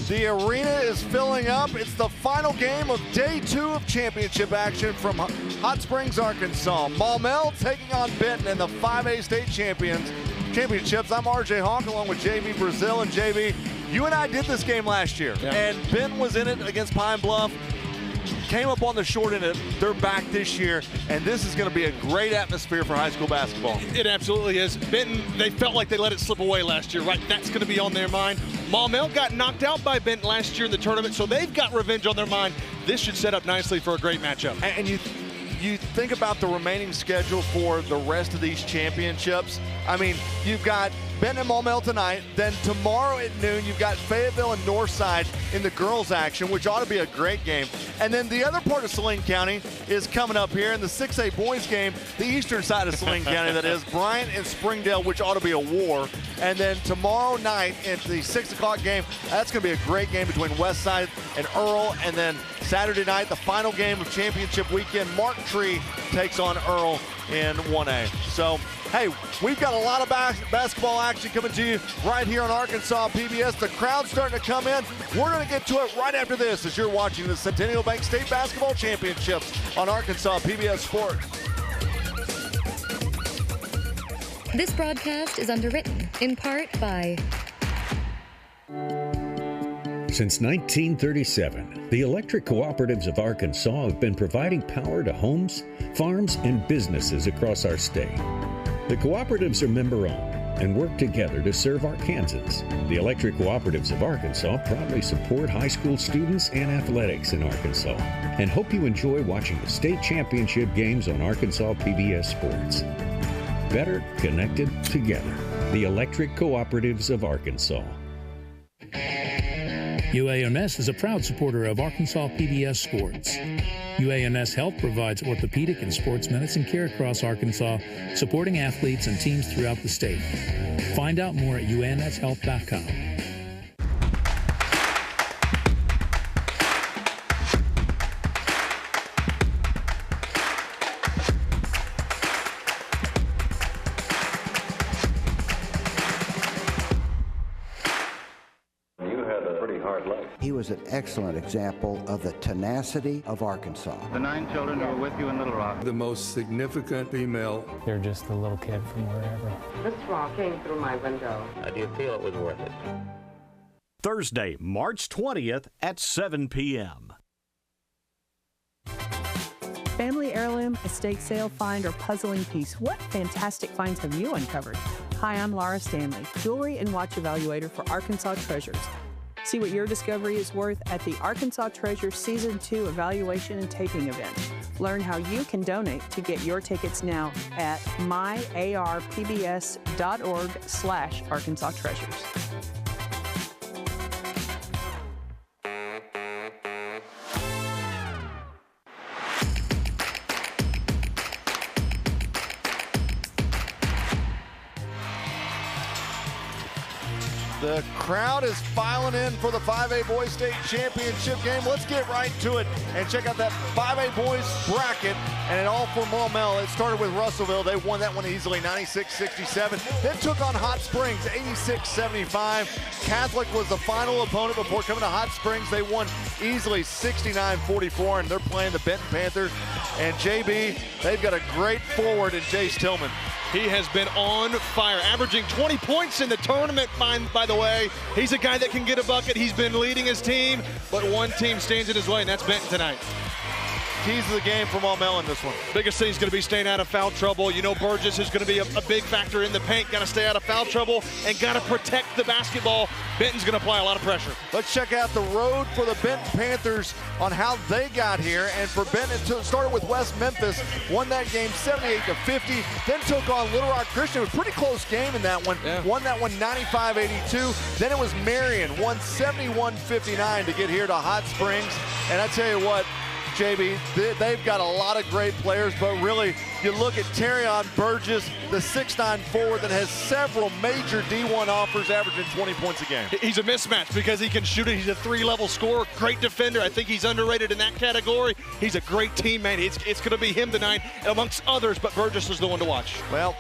The arena is filling up. It's the final game of day 2 of championship action from Hot Springs, Arkansas. Maumelle taking on Benton in the 5A state championships. I'm RJ Hawk along with JB Brazil. And JB, you and I did this game last year. Yeah. And Benton was in it against Pine Bluff. Came up on the short end. They're back this year, and this is going to be a great atmosphere for high school basketball. It absolutely is. Benton, they felt like they let it slip away last year, right? That's going to be on their mind. Maumelle got knocked out by Benton last year in the tournament, so they've got revenge on their mind. This should set up nicely for a great matchup. And you think about the remaining schedule for the rest of these championships. I mean, you've got Benton and Maumelle tonight. Then tomorrow at noon, you've got Fayetteville and Northside in the girls' action, which ought to be a great game. And then the other part of Saline County is coming up here in the 6A boys game, the eastern side of Saline County, that is, Bryant and Springdale, which ought to be a war. And then tomorrow night at the 6 o'clock game, that's going to be a great game between Westside and Earl. And then Saturday night, the final game of championship weekend, Mark Tree takes on Earl in 1A. So, hey, we've got a lot of basketball action coming to you right here on Arkansas PBS. The crowd's starting to come in. We're going to get to it right after this as you're watching the Centennial Bank State Basketball Championships on Arkansas PBS Sports. This broadcast is underwritten in part by... Since 1937, the electric cooperatives of Arkansas have been providing power to homes, farms, and businesses across our state. The cooperatives are member-owned and work together to serve Arkansans. The electric cooperatives of Arkansas proudly support high school students and athletics in Arkansas and hope you enjoy watching the state championship games on Arkansas PBS Sports. Better connected together. The electric cooperatives of Arkansas. UAMS is a proud supporter of Arkansas PBS Sports. UAMS Health provides orthopedic and sports medicine care across Arkansas, supporting athletes and teams throughout the state. Find out more at UAMShealth.com. He was an excellent example of the tenacity of Arkansas. The 9 children who were with you in Little Rock. The most significant female. They're just a little kid from wherever. The straw came through my window. How do you feel it was worth it? Thursday, March 20th at 7 p.m. Family heirloom, estate sale find, or puzzling piece. What fantastic finds have you uncovered? Hi, I'm Laura Stanley, jewelry and watch evaluator for Arkansas Treasures. See what your discovery is worth at the Arkansas Treasure Season 2 Evaluation and Taping event. Learn how you can donate to get your tickets now at myarpbs.org/Arkansas Treasures. The crowd is filing in for the 5A Boys State Championship game. Let's get right to it and check out that 5A Boys bracket. And it all for Maumelle. It started with Russellville. They won that one easily, 96-67. Then took on Hot Springs, 86-75. Catholic was the final opponent before coming to Hot Springs. They won easily, 69-44, and they're playing the Benton Panthers. And JB, they've got a great forward in Jace Tillman. He has been on fire, averaging 20 points in the tournament, by the way. He's a guy that can get a bucket. He's been leading his team, but one team stands in his way, and that's Benton tonight. Keys to the game for Maumelle in this one. Biggest thing is going to be staying out of foul trouble. You know Burgess is going to be a big factor in the paint. Got to stay out of foul trouble and got to protect the basketball. Benton's going to apply a lot of pressure. Let's check out the road for the Benton Panthers on how they got here. And for Benton, it started with West Memphis. Won that game 78-50. Then took on Little Rock Christian. It was a pretty close game in that one. Yeah. Won that one 95-82. Then it was Marion. Won 71-59 to get here to Hot Springs. And I tell you what, JB, they've got a lot of great players, but really, you look at Terrion Burgess, the 6'9" forward that has several major D1 offers, averaging 20 points a game. He's a mismatch because he can shoot it. He's a 3-level scorer, great defender. I think he's underrated in that category. He's a great teammate. It's going to be him tonight amongst others, but Burgess is the one to watch. Well,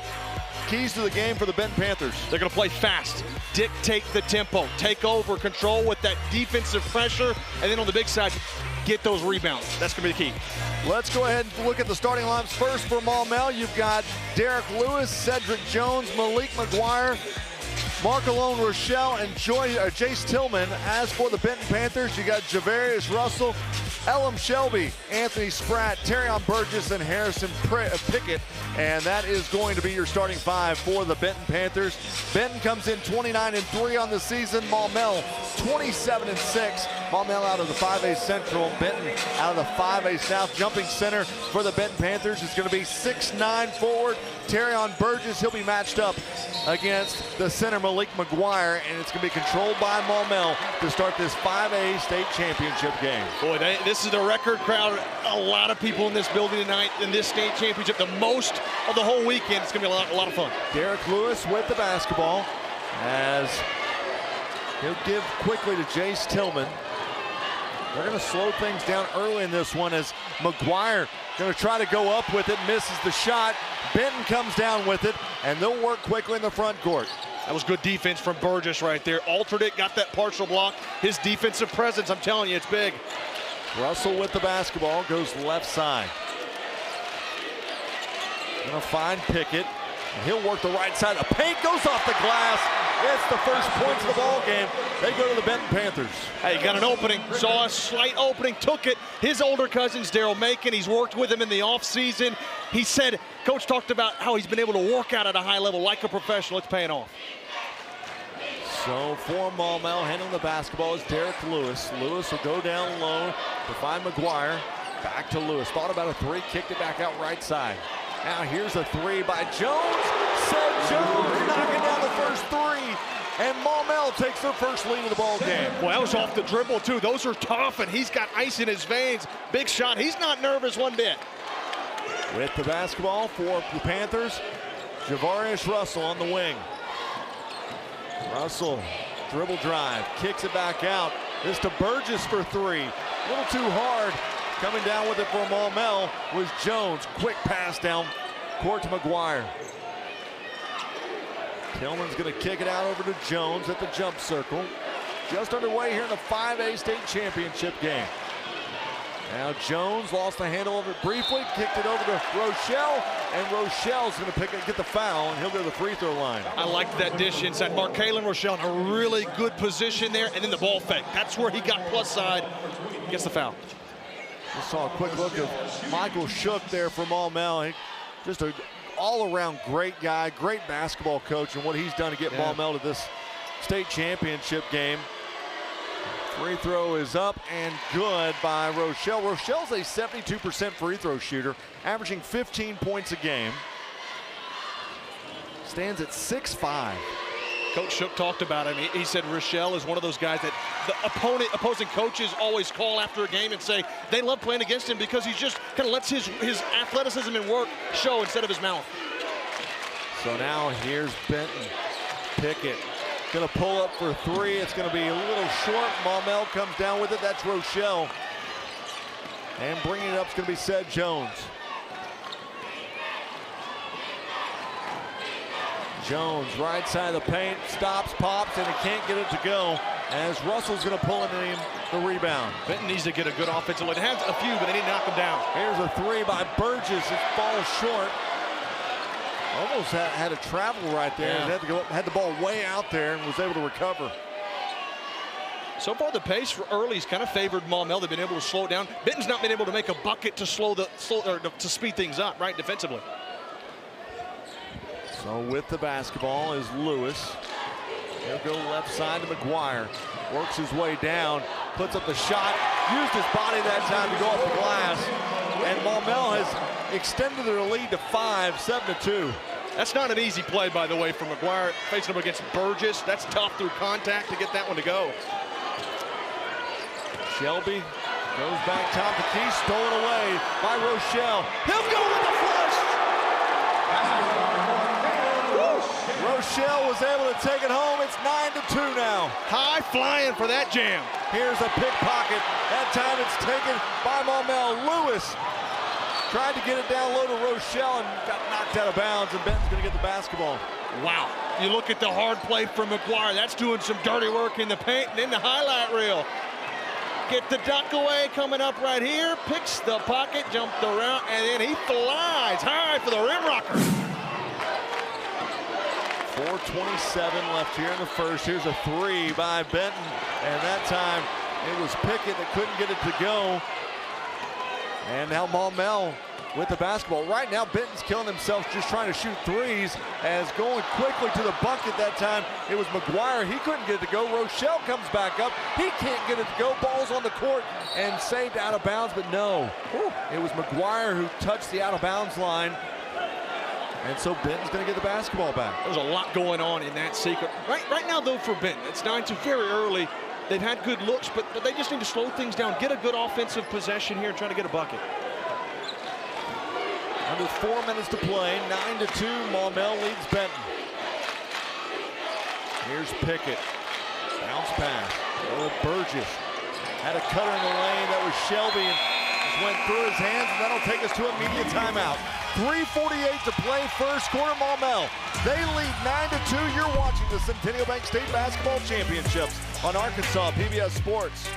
keys to the game for the Benton Panthers? They're going to play fast, dictate the tempo, take over, control with that defensive pressure, and then on the big side, get those rebounds. That's going to be the key. Let's go ahead and look at the starting lineups first for Maumelle. You've got Derek Lewis, Cedric Jones, Malik McGuire, Marcolone Rochelle, and Jace Tillman. As for the Benton Panthers, you got Javarius Russell, Elam Shelby, Anthony Spratt, Terrion Burgess, and Harrison Pickett. And that is going to be your starting five for the Benton Panthers. Benton comes in 29-3 on the season. Maumelle 27-6. Maumelle out of the 5A Central. Benton out of the 5A South. Jumping center for the Benton Panthers is going to be 6'9" forward Terrion Burgess. He'll be matched up against the center Malik McGuire, and it's going to be controlled by Maumelle to start this 5A state championship game. Boy, this is the record crowd. A lot of people in this building tonight in this state championship. The most of the whole weekend. It's going to be a lot of fun. Derek Lewis with the basketball as he'll give quickly to Jace Tillman. They're going to slow things down early in this one as McGuire going to try to go up with it, misses the shot. Benton comes down with it, and they'll work quickly in the front court. That was good defense from Burgess right there. Altered it, got that partial block. His defensive presence, I'm telling you, it's big. Russell with the basketball, goes left side. Gonna find Pickett. And he'll work the right side. The paint goes off the glass. It's the first points of the ball game. They go to the Benton Panthers. Hey, got an opening. Saw a slight opening, took it. His older cousin's Daryl Macon. He's worked with him in the offseason. He said, Coach talked about how he's been able to work out at a high level like a professional. It's paying off. So for Maumelle, handling the basketball is Derek Lewis. Lewis will go down low to find McGuire. Back to Lewis. Thought about a three, kicked it back out right side. Now here's a three by Jones. Seth Jones knocking down the first three. And Maumelle takes their first lead of the ball game. Well, that was off the dribble, too. Those are tough, and he's got ice in his veins. Big shot. He's not nervous one bit. With the basketball for the Panthers, Javarius Russell on the wing. Russell, dribble drive, kicks it back out. This to Burgess for three. A little too hard. Coming down with it for Maumelle was Jones. Quick pass down court to McGuire. Tillman's going to kick it out over to Jones at the jump circle. Just underway here in the 5A state championship game. Now Jones lost the handle of it briefly, kicked it over to Rochelle, and Rochelle's going to get the foul, and he'll go to the free throw line. I liked that dish inside. Markalen Rochelle in a really good position there, and then the ball fake. That's where he got plus side, gets the foul. Just saw a quick look of Michael Shook there for Maumelle. Just an all-around great guy, great basketball coach, and what he's done to get Maumelle to this state championship game. Free throw is up and good by Rochelle. Rochelle's a 72% free throw shooter, averaging 15 points a game. Stands at 6'5". Coach Shook talked about him. He said Rochelle is one of those guys that the opposing coaches always call after a game and say they love playing against him because he just kind of lets his athleticism and work show instead of his mouth. So now here's Benton. Pickett gonna pull up for three. It's gonna be a little short. Maumelle comes down with it. That's Rochelle. And bringing it up is gonna be Seth Jones. Jones, right side of the paint, stops, pops, and he can't get it to go as Russell's going to pull in the rebound. Benton needs to get a good offensive look. They have a few, but they need to knock them down. Here's a three by Burgess. It falls short. Almost had a travel right there. Yeah. Had the ball way out there and was able to recover. So far, the pace for early's kind of favored Maumelle. They've been able to slow it down. Benton's not been able to make a bucket to to speed things up, right, defensively. So with the basketball is Lewis. He'll go left side to McGuire. Works his way down, puts up the shot, used his body that time to go off the glass. And Maumelle has extended their lead to 5, 7-2. That's not an easy play, by the way, for McGuire facing up against Burgess. That's tough through contact to get that one to go. Shelby goes back top of the key, stolen away by Rochelle. He'll go with the flush. Rochelle was able to take it home. It's 9-2 now. High flying for that jam. Here's a pickpocket. That time it's taken by Maumelle. Lewis tried to get it down low to Rochelle and got knocked out of bounds, and Benton's going to get the basketball. Wow. You look at the hard play from McGuire. That's doing some dirty work in the paint and in the highlight reel. Get the duck away, coming up right here, picks the pocket, jumped around, and then he flies high for the rim rocker. 4:27 left here in the first. Here's a three by Benton, and that time it was Pickett that couldn't get it to go. And now Maumelle with the basketball. Right now, Benton's killing himself just trying to shoot threes, as going quickly to the bucket that time. It was McGuire. He couldn't get it to go. Rochelle comes back up. He can't get it to go. Ball's on the court and saved out of bounds, but no. It was McGuire who touched the out of bounds line. And so Benton's going to get the basketball back. There's a lot going on in that sequence. Right now, though, for Benton, it's 9-2, very early. They've had good looks, but they just need to slow things down, get a good offensive possession here and try to get a bucket. Under 4 minutes to play, 9-2, Maumelle leads Benton. Here's Pickett, bounce pass, Burgess. Had a cutter in the lane, that was Shelby, and just went through his hands, and that'll take us to immediate timeout. 3:48 to play, first quarter. Maumelle, they lead 9-2. You're watching the Centennial Bank State Basketball Championships on Arkansas PBS Sports.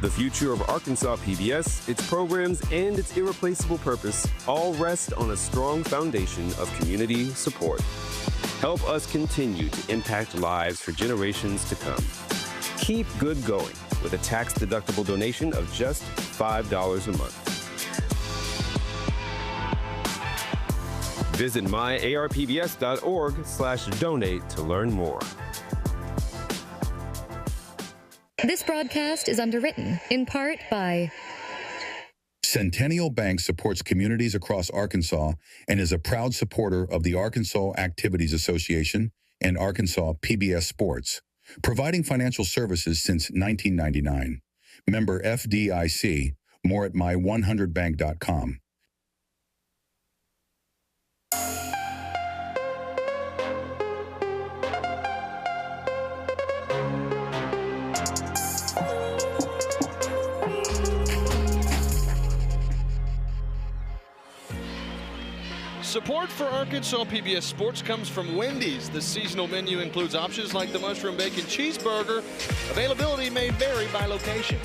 The future of Arkansas PBS, its programs, and its irreplaceable purpose all rest on a strong foundation of community support. Help us continue to impact lives for generations to come. Keep good going with a tax-deductible donation of just $5 a month. Visit myarpbs.org/donate to learn more. This broadcast is underwritten in part by Centennial Bank supports communities across Arkansas and is a proud supporter of the Arkansas Activities Association and Arkansas PBS Sports, providing financial services since 1999. Member FDIC. More at my100bank.com. Support for Arkansas PBS Sports comes from Wendy's. The seasonal menu includes options like the mushroom bacon cheeseburger. Availability may vary by location.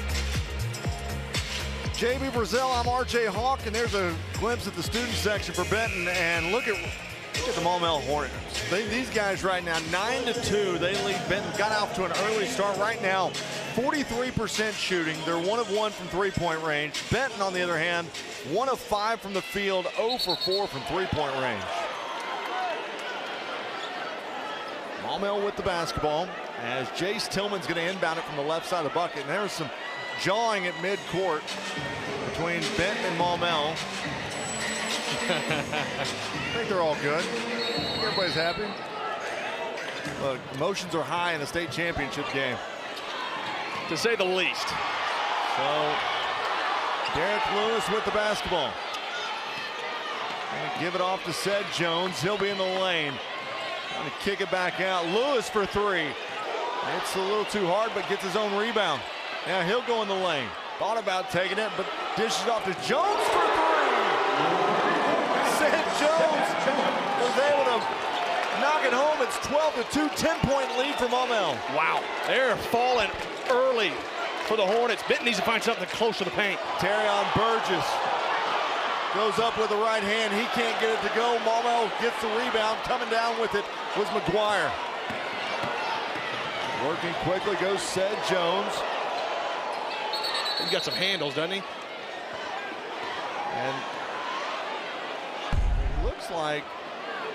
JB Brazil, I'm RJ Hawk, and there's a glimpse at the student section for Benton. And look at the Maumelle Hornets. These guys right now, 9-2. They lead Benton. Got off to an early start right now. 43% shooting. They're 1 of 1 from three-point range. Benton, on the other hand, 1 of 5 from the field, 0 for 4 from three-point range. Maumelle with the basketball as Jace Tillman's going to inbound it from the left side of the bucket. And there's some jawing at midcourt between Benton and Maumelle. I think they're all good. Everybody's happy. Look, emotions are high in the state championship game, to say the least. So Derek Lewis with the basketball. Gonna give it off to Sed Jones. He'll be in the lane. Gonna kick it back out. Lewis for three. It's a little too hard, but gets his own rebound. Now he'll go in the lane. Thought about taking it, but dishes off to Jones for three. Sed Jones was able to knock it home. It's 12-2, 10-point lead for Maumelle. Wow, they're falling early for the Hornets. Benton needs to find something close to the paint. Terrion Burgess goes up with the right hand. He can't get it to go. Maumelle gets the rebound. Coming down with it was McGuire. Working quickly goes Sed Jones. He's got some handles, doesn't he? And it looks like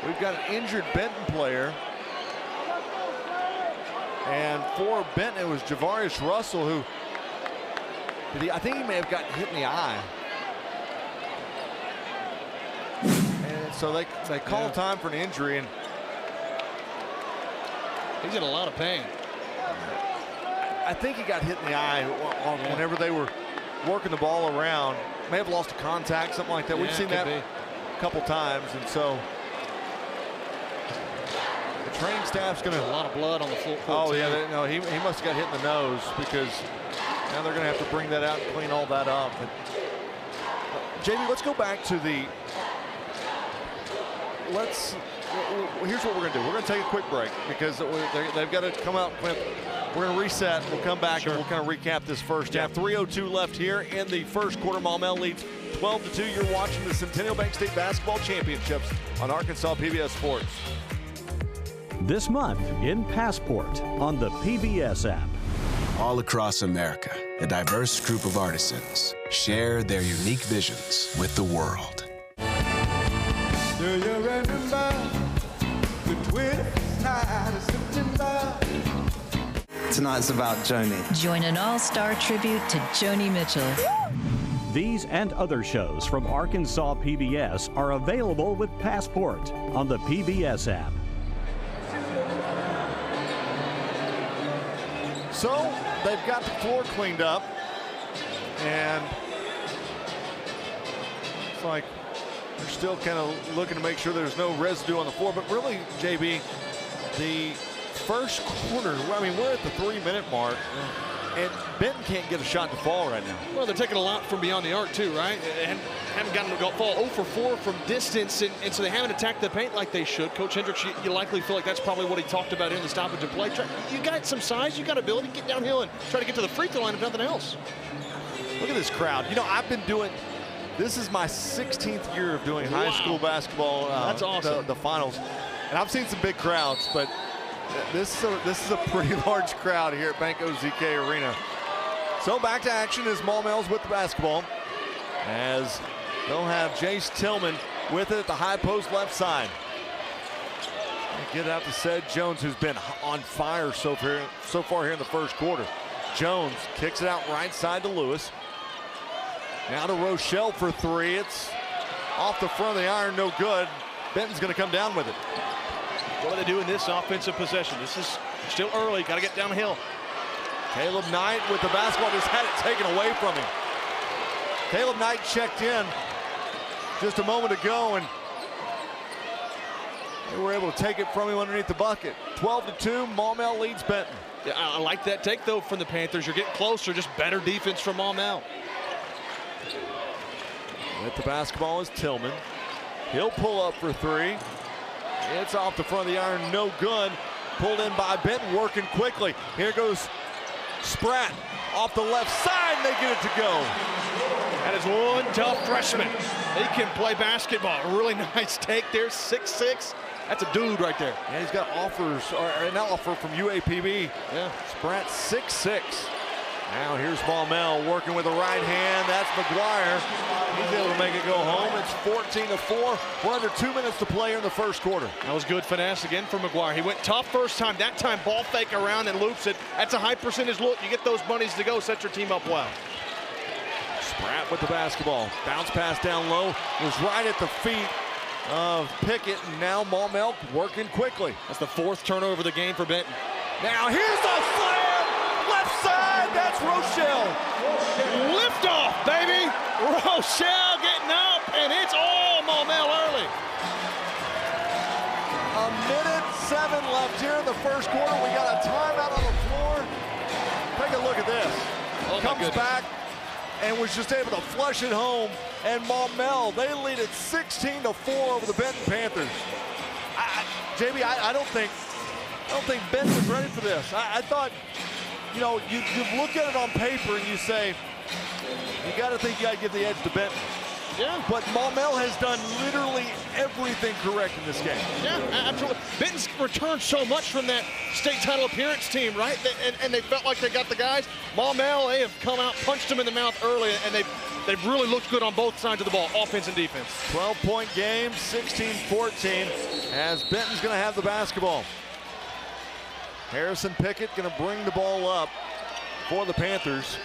we've got an injured Benton player. And for Benton, it was Javarius Russell who, I think he may have gotten hit in the eye. And so they called time for an injury, and he's in a lot of pain. I think he got hit in the eye whenever they were working the ball around. May have lost a contact, something like that. We've seen that a couple times, and so it's training staff's going to... A lot of blood on the floor. Oh, yeah. No, he must have got hit in the nose, because now they're going to have to bring that out and clean all that up. But, JB, let's go back to the... Here's what we're going to do. We're going to take a quick break, because they've got to come out. We're going to reset. We'll come back and we'll kind of recap this first half. 3:02 left here in the first quarter. Maumelle leads 12-2. You're watching the Centennial Bank State Basketball Championships on Arkansas PBS Sports. This month in Passport on the PBS app. All across America, a diverse group of artisans share their unique visions with the world. Do you remember the 20th night of September? Tonight's about Joni. Join an all-star tribute to Joni Mitchell. These and other shows from Arkansas PBS are available with Passport on the PBS app. So they've got the floor cleaned up, and it's like they're still kind of looking to make sure there's no residue on the floor. But really, JB, the first quarter, I mean, we're at the 3-minute mark, and Benton can't get a shot to fall right now. Well, they're taking a lot from beyond the arc too, right? And haven't gotten to fall 0 for 4 from distance, and so they haven't attacked the paint like they should. Coach Hendricks, you likely feel like that's probably what he talked about in the stoppage of play. You got some size, you got ability, get downhill and try to get to the free throw line if nothing else. Look at this crowd. You know, I've been doing, this is my 16th year of doing high school basketball. That's awesome. The finals, and I've seen some big crowds, but this is a pretty large crowd here at Bank OZK Arena. So back to action as Maumelle's with the basketball, as they'll have Jace Tillman with it at the high post left side. Get it out to Ced Jones, who's been on fire so far here in the first quarter. Jones kicks it out right side to Lewis. Now to Rochelle for 3. It's off the front of the iron, no good. Benton's going to come down with it. What do they do in this offensive possession? This is still early. Got to get downhill. Caleb Knight with the basketball, just had it taken away from him. Caleb Knight checked in just a moment ago, and they were able to take it from him underneath the bucket. 12-2, Maumelle leads Benton. Yeah, I like that take, though, from the Panthers. You're getting closer, just better defense from Maumelle. With the basketball is Tillman. He'll pull up for 3. It's off the front of the iron, no good. Pulled in by Benton, working quickly. Here goes Spratt off the left side, and they get it to go. That is one tough freshman. He can play basketball. A really nice take there, 6'6". That's a dude right there. Yeah, he's got offers, or an offer from UAPB. Yeah. Spratt 6'6". Now here's Maumelle working with the right hand. That's McGuire. He's able to make it go home. It's 14-4. We're under 2 minutes to play in the first quarter. That was good finesse again for McGuire. He went tough first time. That time ball fake around and loops it. That's a high percentage look. You get those bunnies to go, set your team up well. Spratt with the basketball. Bounce pass down low. Was right at the feet of Pickett. And now Maumelle working quickly. That's the 4th turnover of the game for Benton. Now here's the slam. Left side, that's Rochelle. Lift off, baby. Rochelle getting up, and it's all Maumelle early. 1:07 left here in the first quarter. We got a timeout on the floor. Take a look at this. Oh, comes back and was just able to flush it home. And Maumelle, they lead it 16-4 over the Benton Panthers. JB, I don't think Benton's ready for this. I thought, you know, you look at it on paper and you say, you got to think you got to give the edge to Benton. Yeah. But Maumelle has done literally everything correct in this game. Yeah, absolutely. Benton's returned so much from that state title appearance team, right? And they felt like they got the guys. Maumelle, they have come out, punched them in the mouth early, and they've really looked good on both sides of the ball, offense and defense. 12-point game, 16-14, as Benton's going to have the basketball. Harrison Pickett going to bring the ball up for the Panthers.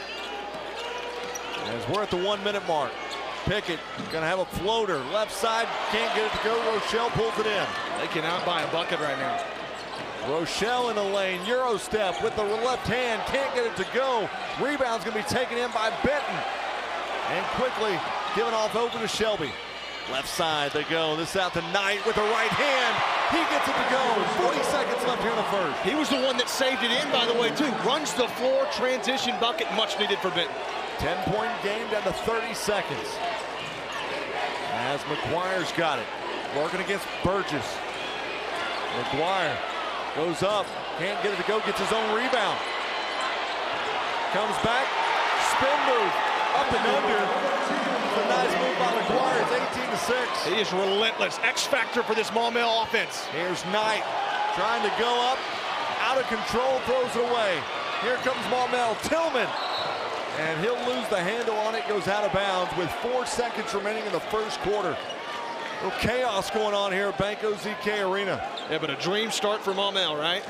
As we're at the 1 minute mark. Pickett going to have a floater. Left side, can't get it to go. Rochelle pulls it in. They can outbuy a bucket right now. Rochelle in the lane. Euro step with the left hand. Can't get it to go. Rebound's going to be taken in by Benton. And quickly given off over to Shelby. Left side they go. This out to Knight with the right hand. He gets it to go. 40 seconds left here in the first. He was the one that saved it in, by the way, too. Runs the floor, transition bucket, much needed for Benton. 10-point game down to 30 seconds. As McGuire's got it. Working against Burgess. McGuire goes up. Can't get it to go. Gets his own rebound. Comes back. Spin move. Up and under. It's a nice move by McGuire. It's 18-6. He is relentless. X factor for this Maumelle offense. Here's Knight trying to go up. Out of control. Throws it away. Here comes Maumelle. Tillman. And he'll lose the handle on it. Goes out of bounds with 4 seconds remaining in the first quarter. A little chaos going on here at Banco ZK Arena. Yeah, but a dream start for Maumelle, right?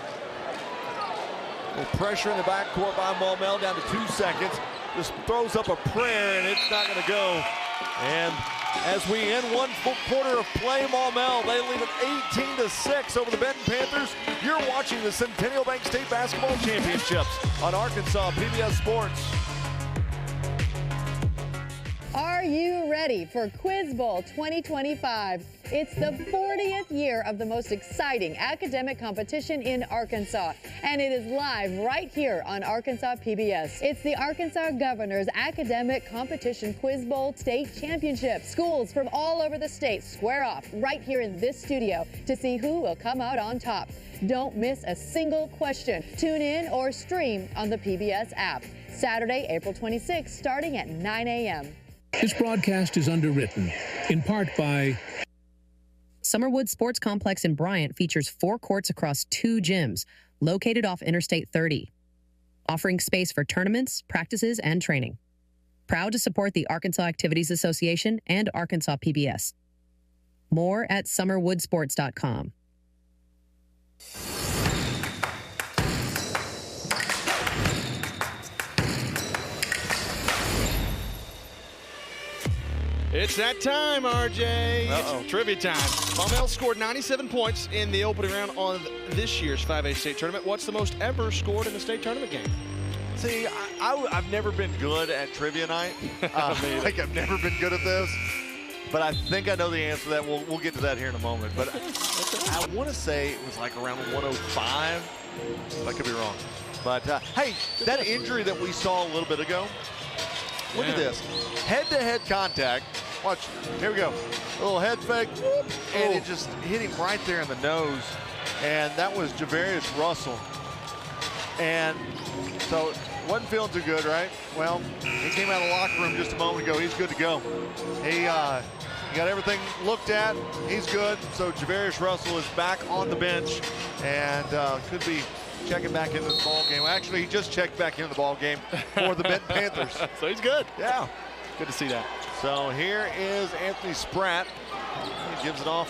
A little pressure in the backcourt by Maumelle, down to 2 seconds. Just throws up a prayer, and it's not going to go. And as we end one full quarter of play, Maumelle, they lead it 18-6 over the Benton Panthers. You're watching the Centennial Bank State Basketball Championships on Arkansas PBS Sports. Are you ready for Quiz Bowl 2025? It's the 40th year of the most exciting academic competition in Arkansas, and it is live right here on Arkansas PBS. It's the Arkansas Governor's Academic Competition Quiz Bowl State Championship. Schools from all over the state square off right here in this studio to see who will come out on top. Don't miss a single question. Tune in or stream on the PBS app. Saturday, April 26th, starting at 9 a.m. This broadcast is underwritten, in part by... Summerwood Sports Complex in Bryant features 4 courts across 2 gyms, located off Interstate 30, offering space for tournaments, practices, and training. Proud to support the Arkansas Activities Association and Arkansas PBS. More at summerwoodsports.com. It's that time, RJ. It's trivia time. Maumelle scored 97 points in the opening round on this year's 5A state tournament. What's the most ever scored in the state tournament game? See, I've never been good at trivia night. Like, I've never been good at this. But I think I know the answer to that. We'll get to that here in a moment. But I want to say it was like around 105. I could be wrong. But, hey, that injury that we saw a little bit ago, look at this. Head-to-head contact. Watch. Here we go. A little head fake. Whoop, and it just hit him right there in the nose. And that was Javarius Russell. And so wasn't feeling too good, right? Well, he came out of the locker room just a moment ago. He's good to go. He got everything looked at. He's good. So Javarius Russell is back on the bench and could be checking back into the ball game. Actually, he just checked back into the ball game for the Benton Panthers. So he's good. Yeah. Good to see that. So here is Anthony Spratt. He gives it off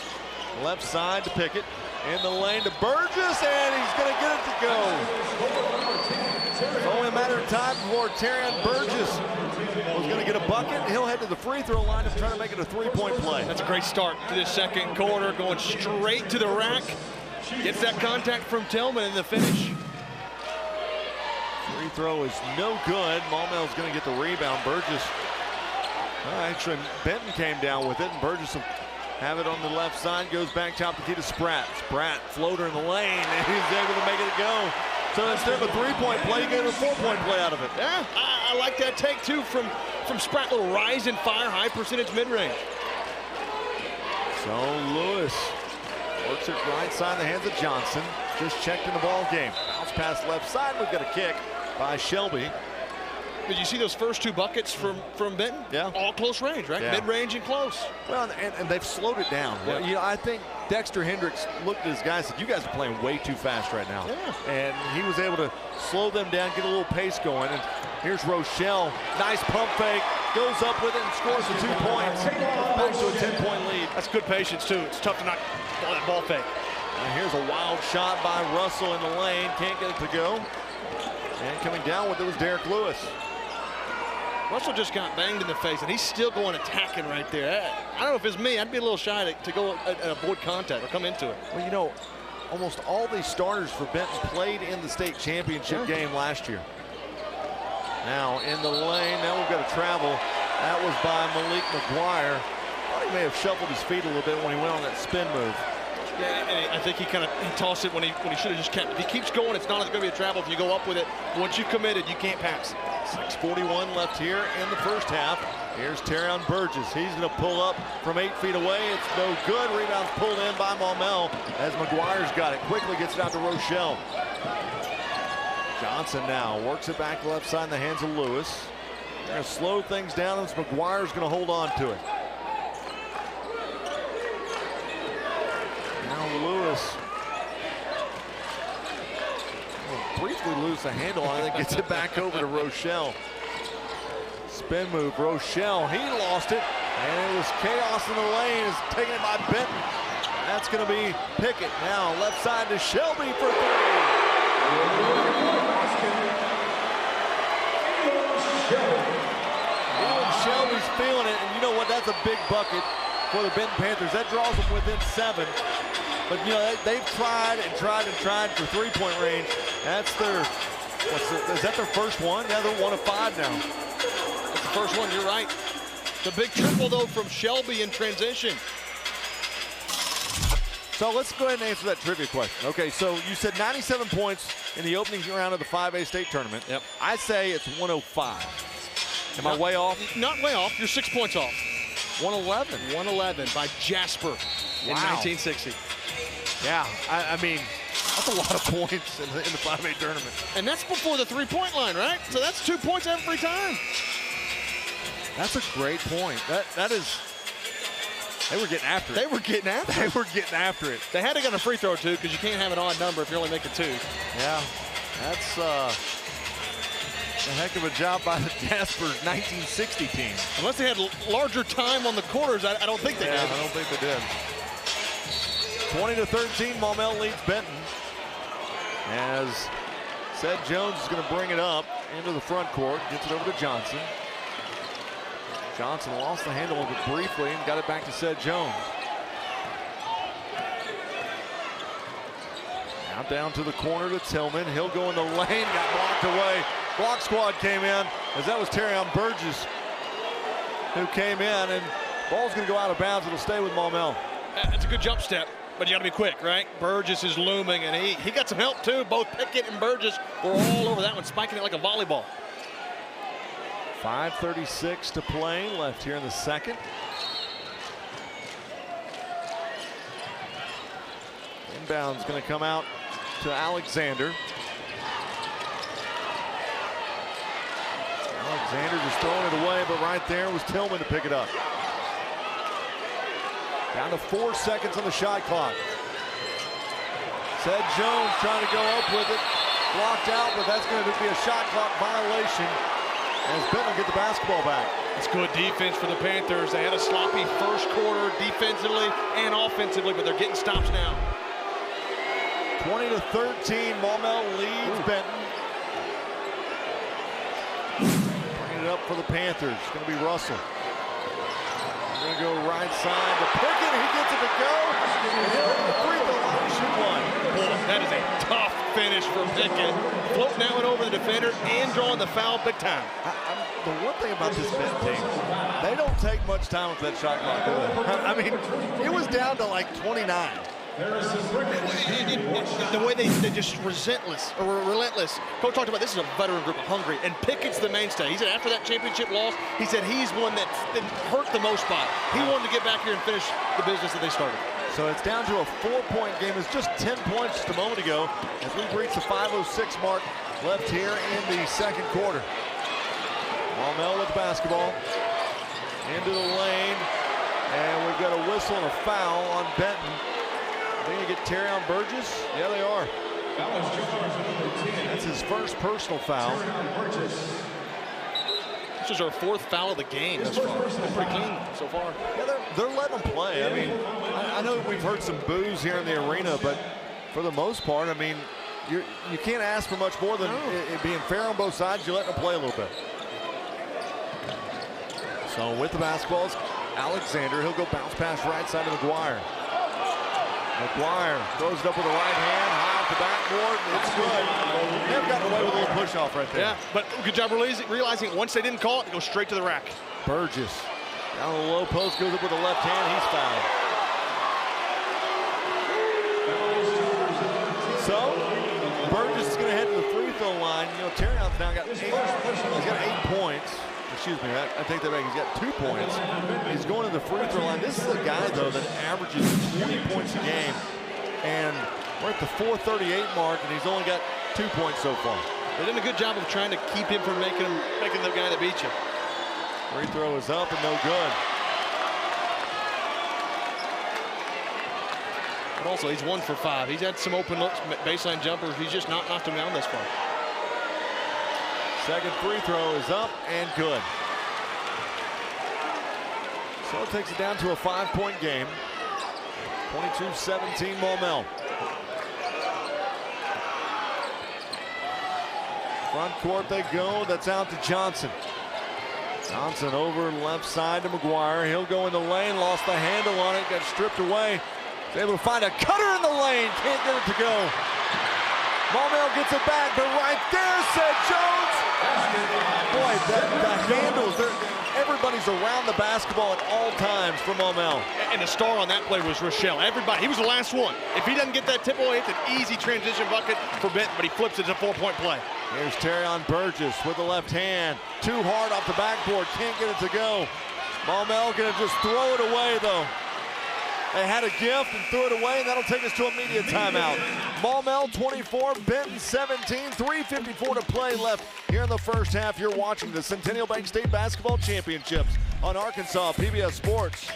left side to Pickett. In the lane to Burgess, and he's going to get it to go. It's only a matter of time before Terrion Burgess was going to get a bucket. He'll head to the free throw line and try to make it a 3-point play. That's a great start to this second quarter, going straight to the rack. Gets that contact from Tillman in the finish. Free throw is no good. Maumelle's going to get the rebound. Burgess, actually, Benton came down with it, and Burgess will have it on the left side. Goes back top the key to Spratt. Spratt, floater in the lane, and he's able to make it go. So instead of a 3-point play, you get a 4-point play out of it. Yeah, I like that take, too, from Spratt. Little rise and fire, high percentage mid-range. So Lewis works it right side in the hands of Johnson. Just checked in the ball game. Bounce pass left side. We've got a kick by Shelby. Did you see those first 2 buckets from Benton? Yeah. All close range, right? Yeah. Mid-range and close. Well, and they've slowed it down. Yeah. Well, you know, I think Dexter Hendricks looked at his guys and said, you guys are playing way too fast right now. Yeah. And he was able to slow them down, get a little pace going. And here's Rochelle. Nice pump fake. Goes up with it and scores the 2 points. Back to a 10-point lead. That's good patience, too. It's tough to not that ball fake. And here's a wild shot by Russell in the lane. Can't get it to go. And coming down with it was Derek Lewis. Russell just got banged in the face, and he's still going attacking right there. I don't know if it's me. I'd be a little shy to go and avoid contact or come into it. Well, you know, almost all these starters for Benton played in the state championship game last year. Now in the lane. Now we've got to travel. That was by Malik McGuire. Thought he may have shuffled his feet a little bit when he went on that spin move. Yeah, and I think he tossed it when he should have just kept. If he keeps going, it's not going to be a travel if you go up with it. Once you committed, you can't pass. 6:41 left here in the first half. Here's Terrion Burgess. He's going to pull up from 8 feet away. It's no good. Rebound's pulled in by Maumelle as McGuire's got it. Quickly gets it out to Rochelle. Johnson now works it back left side in the hands of Lewis. They're going to slow things down as McGuire's going to hold on to it. Now Lewis will briefly lose the handle on it and gets it back over to Rochelle. Spin move, Rochelle, he lost it, and it was chaos in the lane. Is taking it by Benton. That's going to be Pickett. Now left side to Shelby for 3. Shelby's feeling it, and you know what? That's a big bucket for the Benton Panthers. That draws them within 7. But you know they've tried and tried and tried for 3-point range. That's their, is that their first one? Yeah, they're 1 of 5 now. That's the first one. You're right. The big triple though from Shelby in transition. So let's go ahead and answer that trivia question. Okay, so you said 97 points in the opening round of the 5A state tournament. Yep. I say it's 105. Am I way off? Not way off. You're 6 points off. 111. 111 by Jasper in 1960. Yeah, I mean, that's a lot of points in the 5A tournament. And that's before the 3-point line, right? So that's 2 points every time. That's a great point. That is, they were getting after it. They were getting after it. They were getting after it. They had to get a free throw, too, because you can't have an odd number if you're only making 2. Yeah, that's a heck of a job by the Jasper's 1960 team. Unless they had larger time on the quarters, I don't think they did. I don't think they did. 20-13, Maumelle leads Benton. As Sed Jones is going to bring it up into the front court, gets it over to Johnson. Johnson lost the handle of it briefly and got it back to Sed Jones. Now down to the corner to Tillman. He'll go in the lane, got blocked away. Block squad came in as that was Terrion Burgess who came in, and ball's going to go out of bounds. It'll stay with Maumelle. It's a good jump step, but you got to be quick, right? Burgess is looming, and he got some help too. Both Pickett and Burgess were all over that one, spiking it like a volleyball. 5:36 to play left here in the second. Inbound's going to come out to Alexander. Alexander just throwing it away, but right there was Tillman to pick it up. Down to 4 seconds on the shot clock. Sed Jones trying to go up with it. Blocked out, but that's going to be a shot clock violation as Benton will get the basketball back. It's good defense for the Panthers. They had a sloppy first quarter defensively and offensively, but they're getting stops now. 20-13, Maumelle leads Benton. Bringing it up for the Panthers. It's going to be Russell. They're going to go right side to Pickett. He gets it to go. And he'll hit the free throw line and shoot one. Boy, that is a tough finish for Pickett. Floating that one over the defender and drawing the foul big time. The one thing about this Benton team, they don't take much time with that shot clock, do they? I mean, it was down to like 29. The way they just relentless. Coach talked about this is a veteran group, hungry, and Pickett's the mainstay. He said after that championship loss, he said he's one that's been hurt the most by it. He wanted to get back here and finish the business that they started. So it's down to a 4-point game. It's just 10 points just a moment ago as we've reached the 5:06 mark left here in the second quarter. Maumelle with the basketball into the lane, and we've got a whistle and a foul on Benton. They're going to get Terrion Burgess. Yeah, they are. That's his first personal foul. This is our 4th foul of the game thus far. Been pretty clean so far. Yeah, they're letting them play. I mean, I know we've heard some boos here in the arena, but for the most part, I mean, you can't ask for much more than it being fair on both sides. You're letting them play a little bit. So with the basketball is Alexander. He'll go bounce pass right side to McGuire. McGuire throws it up with the right hand, high off the backboard. It's good. They've gotten away with a little push off right there. Yeah, but good job realizing once they didn't call it, it goes straight to the rack. Burgess down the low post, goes up with the left hand. He's fouled. So, Burgess is going to head to the free throw line. You know, Terrion's now got 8. He's got 8 points. Excuse me, I take that back. He's got 2 points. He's going to the free throw line. This is a guy, though, that averages 20 points a game. And we're at the 4:38 mark, and he's only got 2 points so far. They did a good job of trying to keep him from making the guy that beat you. Free throw is up and no good. But also, he's 1 for 5. He's had some open looks, baseline jumpers. He's just not knocked him down this far. Second free throw is up and good. So it takes it down to a 5-point game. 22-17 Maumelle. Front court they go. That's out to Johnson. Johnson over left side to McGuire. He'll go in the lane. Lost the handle on it. Got stripped away. He's able to find a cutter in the lane. Can't get it to go. Maumelle gets it back, but right there, said Jones. Boy, the handles, everybody's around the basketball at all times for Maumelle. And the star on that play was Rochelle. Everybody, he was the last one. If he doesn't get that tip away, it's an easy transition bucket for Benton, but he flips it to a 4-point play. Here's Terrion Burgess with the left hand. Too hard off the backboard, can't get it to go. Maumelle gonna just throw it away though. They had a gift and threw it away, and that'll take us to immediate timeout. Maumelle 24, Benton 17, 3:54 to play left here in the first half. You're watching the Centennial Bank State Basketball Championships on Arkansas PBS Sports.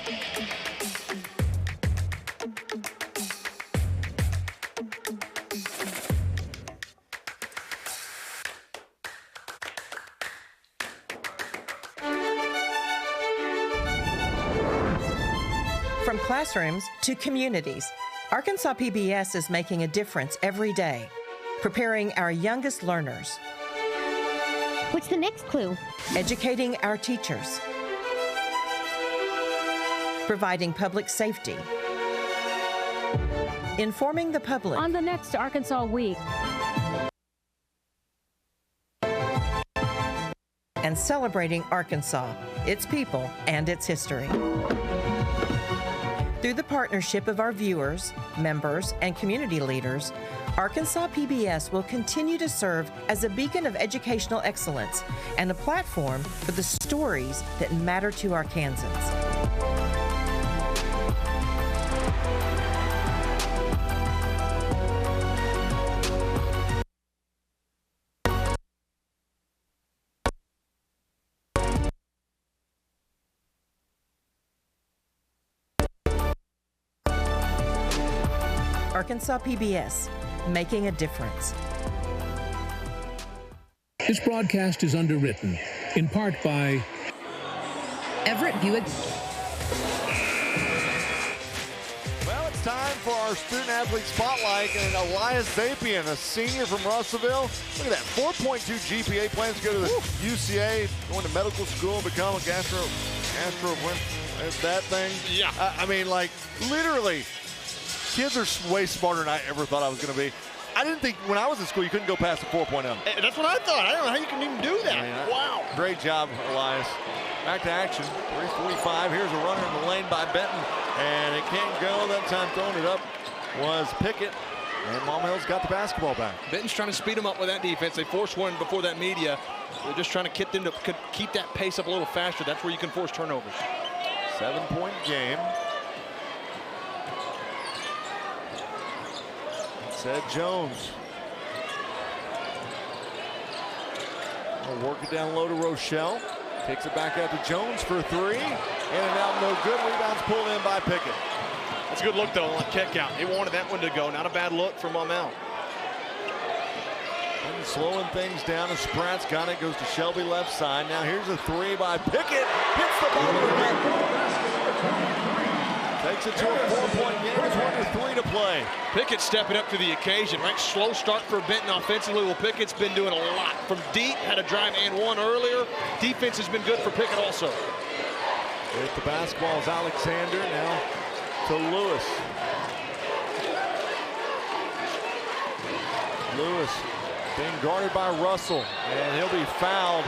From classrooms to communities, Arkansas PBS is making a difference every day, preparing our youngest learners. What's the next clue? Educating our teachers. Providing public safety. Informing the public. On the next Arkansas Week. And celebrating Arkansas, its people, and its history. Through the partnership of our viewers, members, and community leaders, Arkansas PBS will continue to serve as a beacon of educational excellence and a platform for the stories that matter to Arkansans. Arkansas PBS, making a difference. This broadcast is underwritten, in part by Everett Buick. Well, it's time for our Student Athlete Spotlight, and Elias Zapian, a senior from Russellville. Look at that, 4.2 GPA, plans to go to the UCA, going to medical school, become a gastro, that thing. Yeah. I mean, like, literally, kids are way smarter than I ever thought I was going to be. I didn't think when I was in school you couldn't go past the 4.0. That's what I thought. I don't know how you can even do that. I mean, wow. Great job, Elias. Back to action. 3:45. Here's a runner in the lane by Benton. And it can't go. That time throwing it up was Pickett. And Maumelle's got the basketball back. Benton's trying to speed them up with that defense. They forced one before that media. They're just trying to get them to keep that pace up a little faster. That's where you can force turnovers. 7-point game. Said Jones. We'll work it down low to Rochelle. Takes it back out to Jones for 3. In and out, no good. Rebounds pulled in by Pickett. That's a good look, though, on kick out. They wanted that one to go. Not a bad look from Maumelle. And slowing things down as Spratt's got it. Goes to Shelby left side. Now here's a 3 by Pickett. Hits the ball to the net. Takes it to a 4-point game. It's 1-3 to play. Pickett stepping up to the occasion, right? Slow start for Benton offensively. Well, Pickett's been doing a lot. From deep, had a drive and one earlier. Defense has been good for Pickett also. With the basketball is Alexander. Now to Lewis. Lewis being guarded by Russell, and he'll be fouled.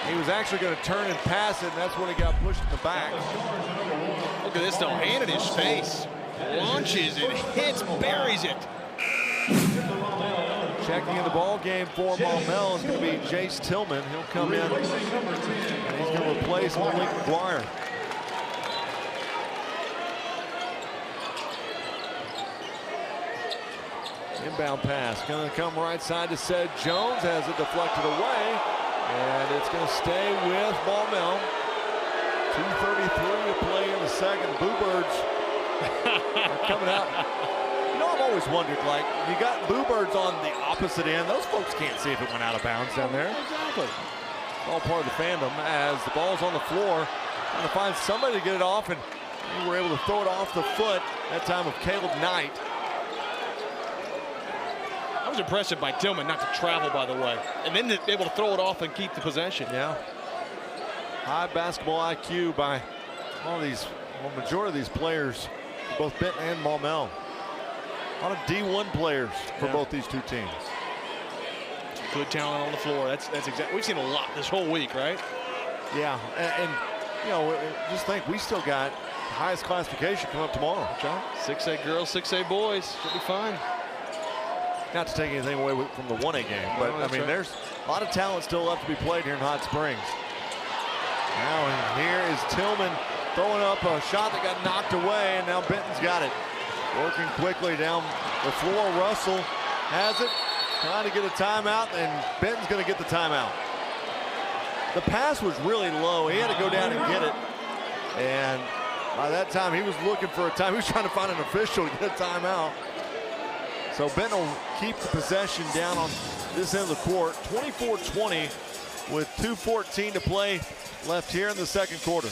He was actually going to turn and pass it, and that's when he got pushed in the back. Look at this, though. Hand in his face. Launches and hits, buries it. Checking in the ball game for Maumelle is going to be Jace Tillman. He'll come in and he's going to replace Malik McGuire. Inbound pass going to come right side to Sed Jones, has it deflected away, and it's going to stay with Maumelle. 2:33 to play in the second. Bluebirds are coming out. You know, I've always wondered, like, you got Bluebirds on the opposite end. Those folks can't see if it went out of bounds down there. Exactly. All part of the fandom as the ball's on the floor. Trying to find somebody to get it off, and we were able to throw it off the foot, that time of Caleb Knight. I was impressed by Tillman not to travel, by the way, and then to be able to throw it off and keep the possession. Yeah. High basketball IQ by majority of these players, both Benton and Maumelle. A lot of D1 players for both these two teams. Good talent on the floor. That's exactly. We've seen a lot this whole week, right? Yeah, and you know, just think we still got highest classification coming up tomorrow. John, 6A girls, 6A boys. Should be fine. Not to take anything away from the 1A game, but I mean, there's a lot of talent still left to be played here in Hot Springs. Now here is Tillman throwing up a shot that got knocked away, and now Benton's got it. Working quickly down the floor. Russell has it, trying to get a timeout, and Benton's going to get the timeout. The pass was really low. He had to go down and get it, and by that time he was looking for a time. He was trying to find an official to get a timeout. So Benton will keep the possession down on this end of the court. 24-20 with 2:14 to play left here in the second quarter.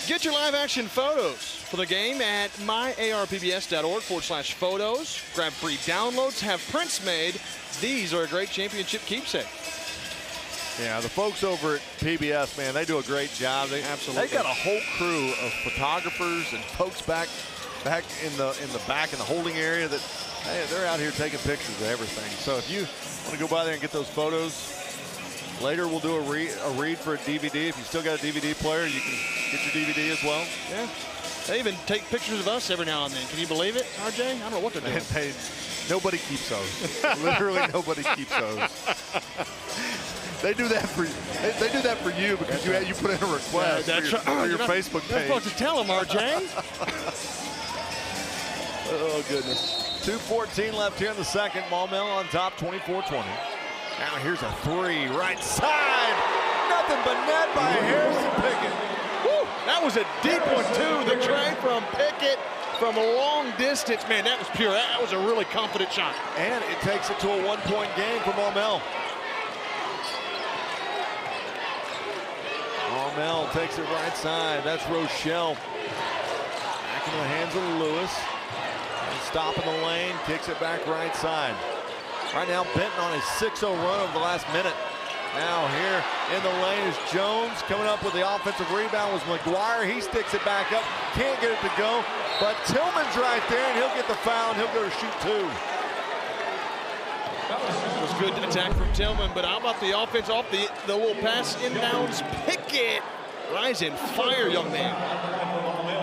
Get your live action photos for the game at myarpbs.org/photos. Grab free downloads, have prints made. These are a great championship keepsake. Yeah, the folks over at PBS, man, they do a great job. Absolutely. They've got a whole crew of photographers and folks back in the back in the holding area that they're out here taking pictures of everything. So if you want to go by there and get those photos, later we'll do a read for a DVD. If you still got a DVD player, you can get your DVD as well. Yeah. They even take pictures of us every now and then. Can you believe it, RJ? I don't know what they're doing. Nobody keeps those. Literally nobody keeps those. They do that for you because you put in a request for your Facebook page. You're supposed to tell them, RJ. Oh, goodness. 2:14 left here in the second. Maumelle on top, 24-20. Now here's a three, right side. Nothing but net by Harrison Pickett. Woo, that was a deep one, too. The tray from Pickett from a long distance. Man, that was pure. That was a really confident shot. And it takes it to a one-point game for Maumelle. Maumelle takes it right side. That's Rochelle. Back into the hands of Lewis. Stop in the lane, kicks it back right side. Right now, Benton on a 6-0 run over the last minute. Now here in the lane is Jones. Coming up with the offensive rebound was McGuire. He sticks it back up, can't get it to go. But Tillman's right there, and he'll get the foul, and he'll go to shoot two. It was good attack from Tillman, but how about the offense off the little pass inbounds? Pickett, rise and fire, young man.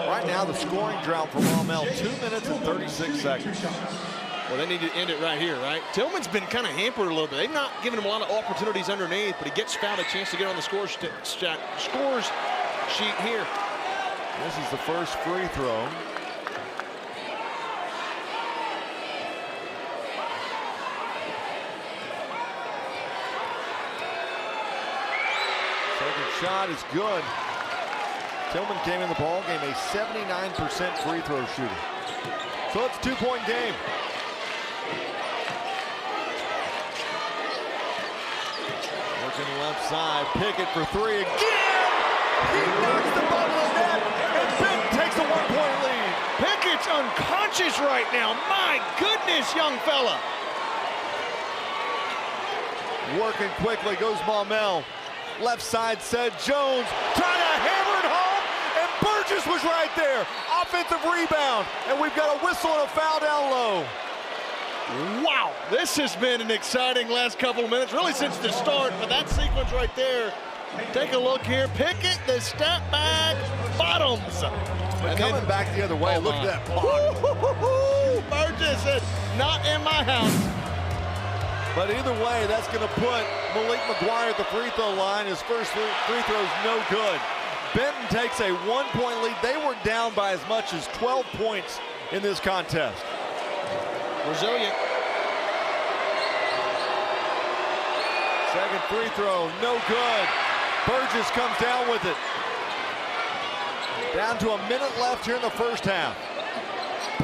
Right now, the scoring drought for Maumelle, 2 minutes and 36 seconds. Well, they need to end it right here, right? Tillman's been kind of hampered a little bit. They've not given him a lot of opportunities underneath, but he gets fouled, a chance to get on the scores sheet here. This is the first free throw. Second shot is good. Tillman came in the ball game a 79% free throw shooter. So it's a 2-point game. Working left side, Pickett for three again. He knocks the ball to the net, and Benton takes a 1-point lead. Pickett's unconscious right now. My goodness, young fella. Working quickly goes Maumelle. Left side, Sed Jones trying to hammer it home, and Burgess was right there. Offensive rebound, and we've got a whistle and a foul down low. Wow, this has been an exciting last couple of minutes, really since the start, but that sequence right there. Take a look here. Pickett, the step back, bottoms. And coming back the other way, look at that block. Burgess said, not in my house. But either way, that's going to put Malik McGuire at the free throw line. His first free throw is no good. Benton takes a 1-point lead. They were down by as much as 12 points in this contest. Resilient. Second free throw, no good. Burgess comes down with it. Down to a minute left here in the first half.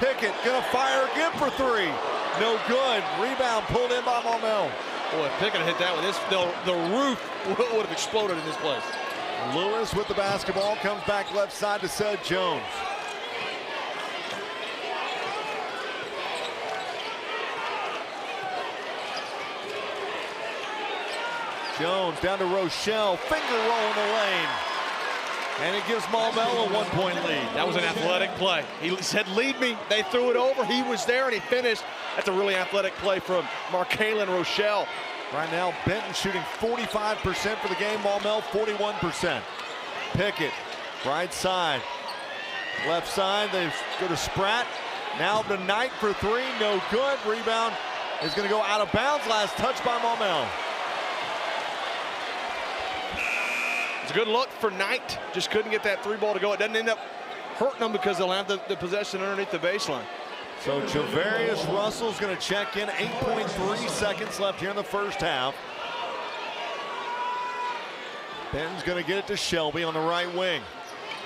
Pickett gonna fire again for three. No good. Rebound pulled in by Maumelle. Boy, if Pickett hit that with this, the roof would have exploded in this place. Lewis with the basketball comes back left side to Seth Jones. Jones down to Rochelle, finger roll in the lane. And it gives Maumelle a 1-point lead. That was an athletic play. He said, lead me. They threw it over. He was there and he finished. That's a really athletic play from Markalen Rochelle. Right now, Benton shooting 45% for the game. Maumelle 41%. Pickett, right side. Left side, they go to Spratt. Now to Knight for three, no good. Rebound is going to go out of bounds. Last touch by Maumelle. It's a good look for Knight. Just couldn't get that three ball to go. It doesn't end up hurting them because they'll have the possession underneath the baseline. So Javarius Russell's going to check in. 8.3 seconds left here in the first half. Benton's going to get it to Shelby on the right wing.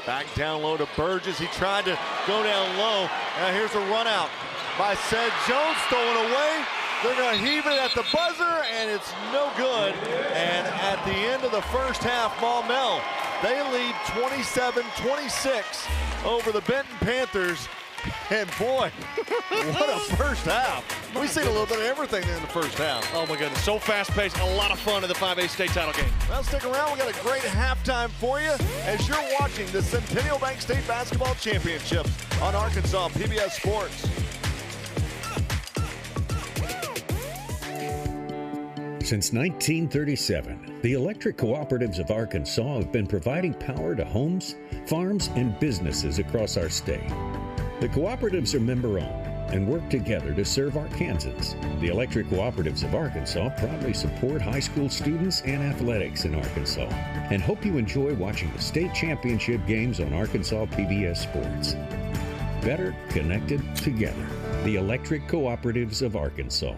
Back down low to Burgess. He tried to go down low. Now here's a run out by Seth Jones, stolen away. They're going to heave it at the buzzer, and it's no good. And at the end of the first half, Maumelle, they lead 27-26 over the Benton Panthers. And boy, what a first half. We've seen a little bit of everything in the first half. Oh my goodness, so fast-paced, a lot of fun in the 5A state title game. Well, stick around, we got a great halftime for you as you're watching the Centennial Bank State Basketball Championships on Arkansas PBS Sports. Since 1937, the electric cooperatives of Arkansas have been providing power to homes, farms, and businesses across our state. The cooperatives are member-owned and work together to serve Arkansans. The electric cooperatives of Arkansas proudly support high school students and athletics in Arkansas and hope you enjoy watching the state championship games on Arkansas PBS Sports. Better connected together. The electric cooperatives of Arkansas.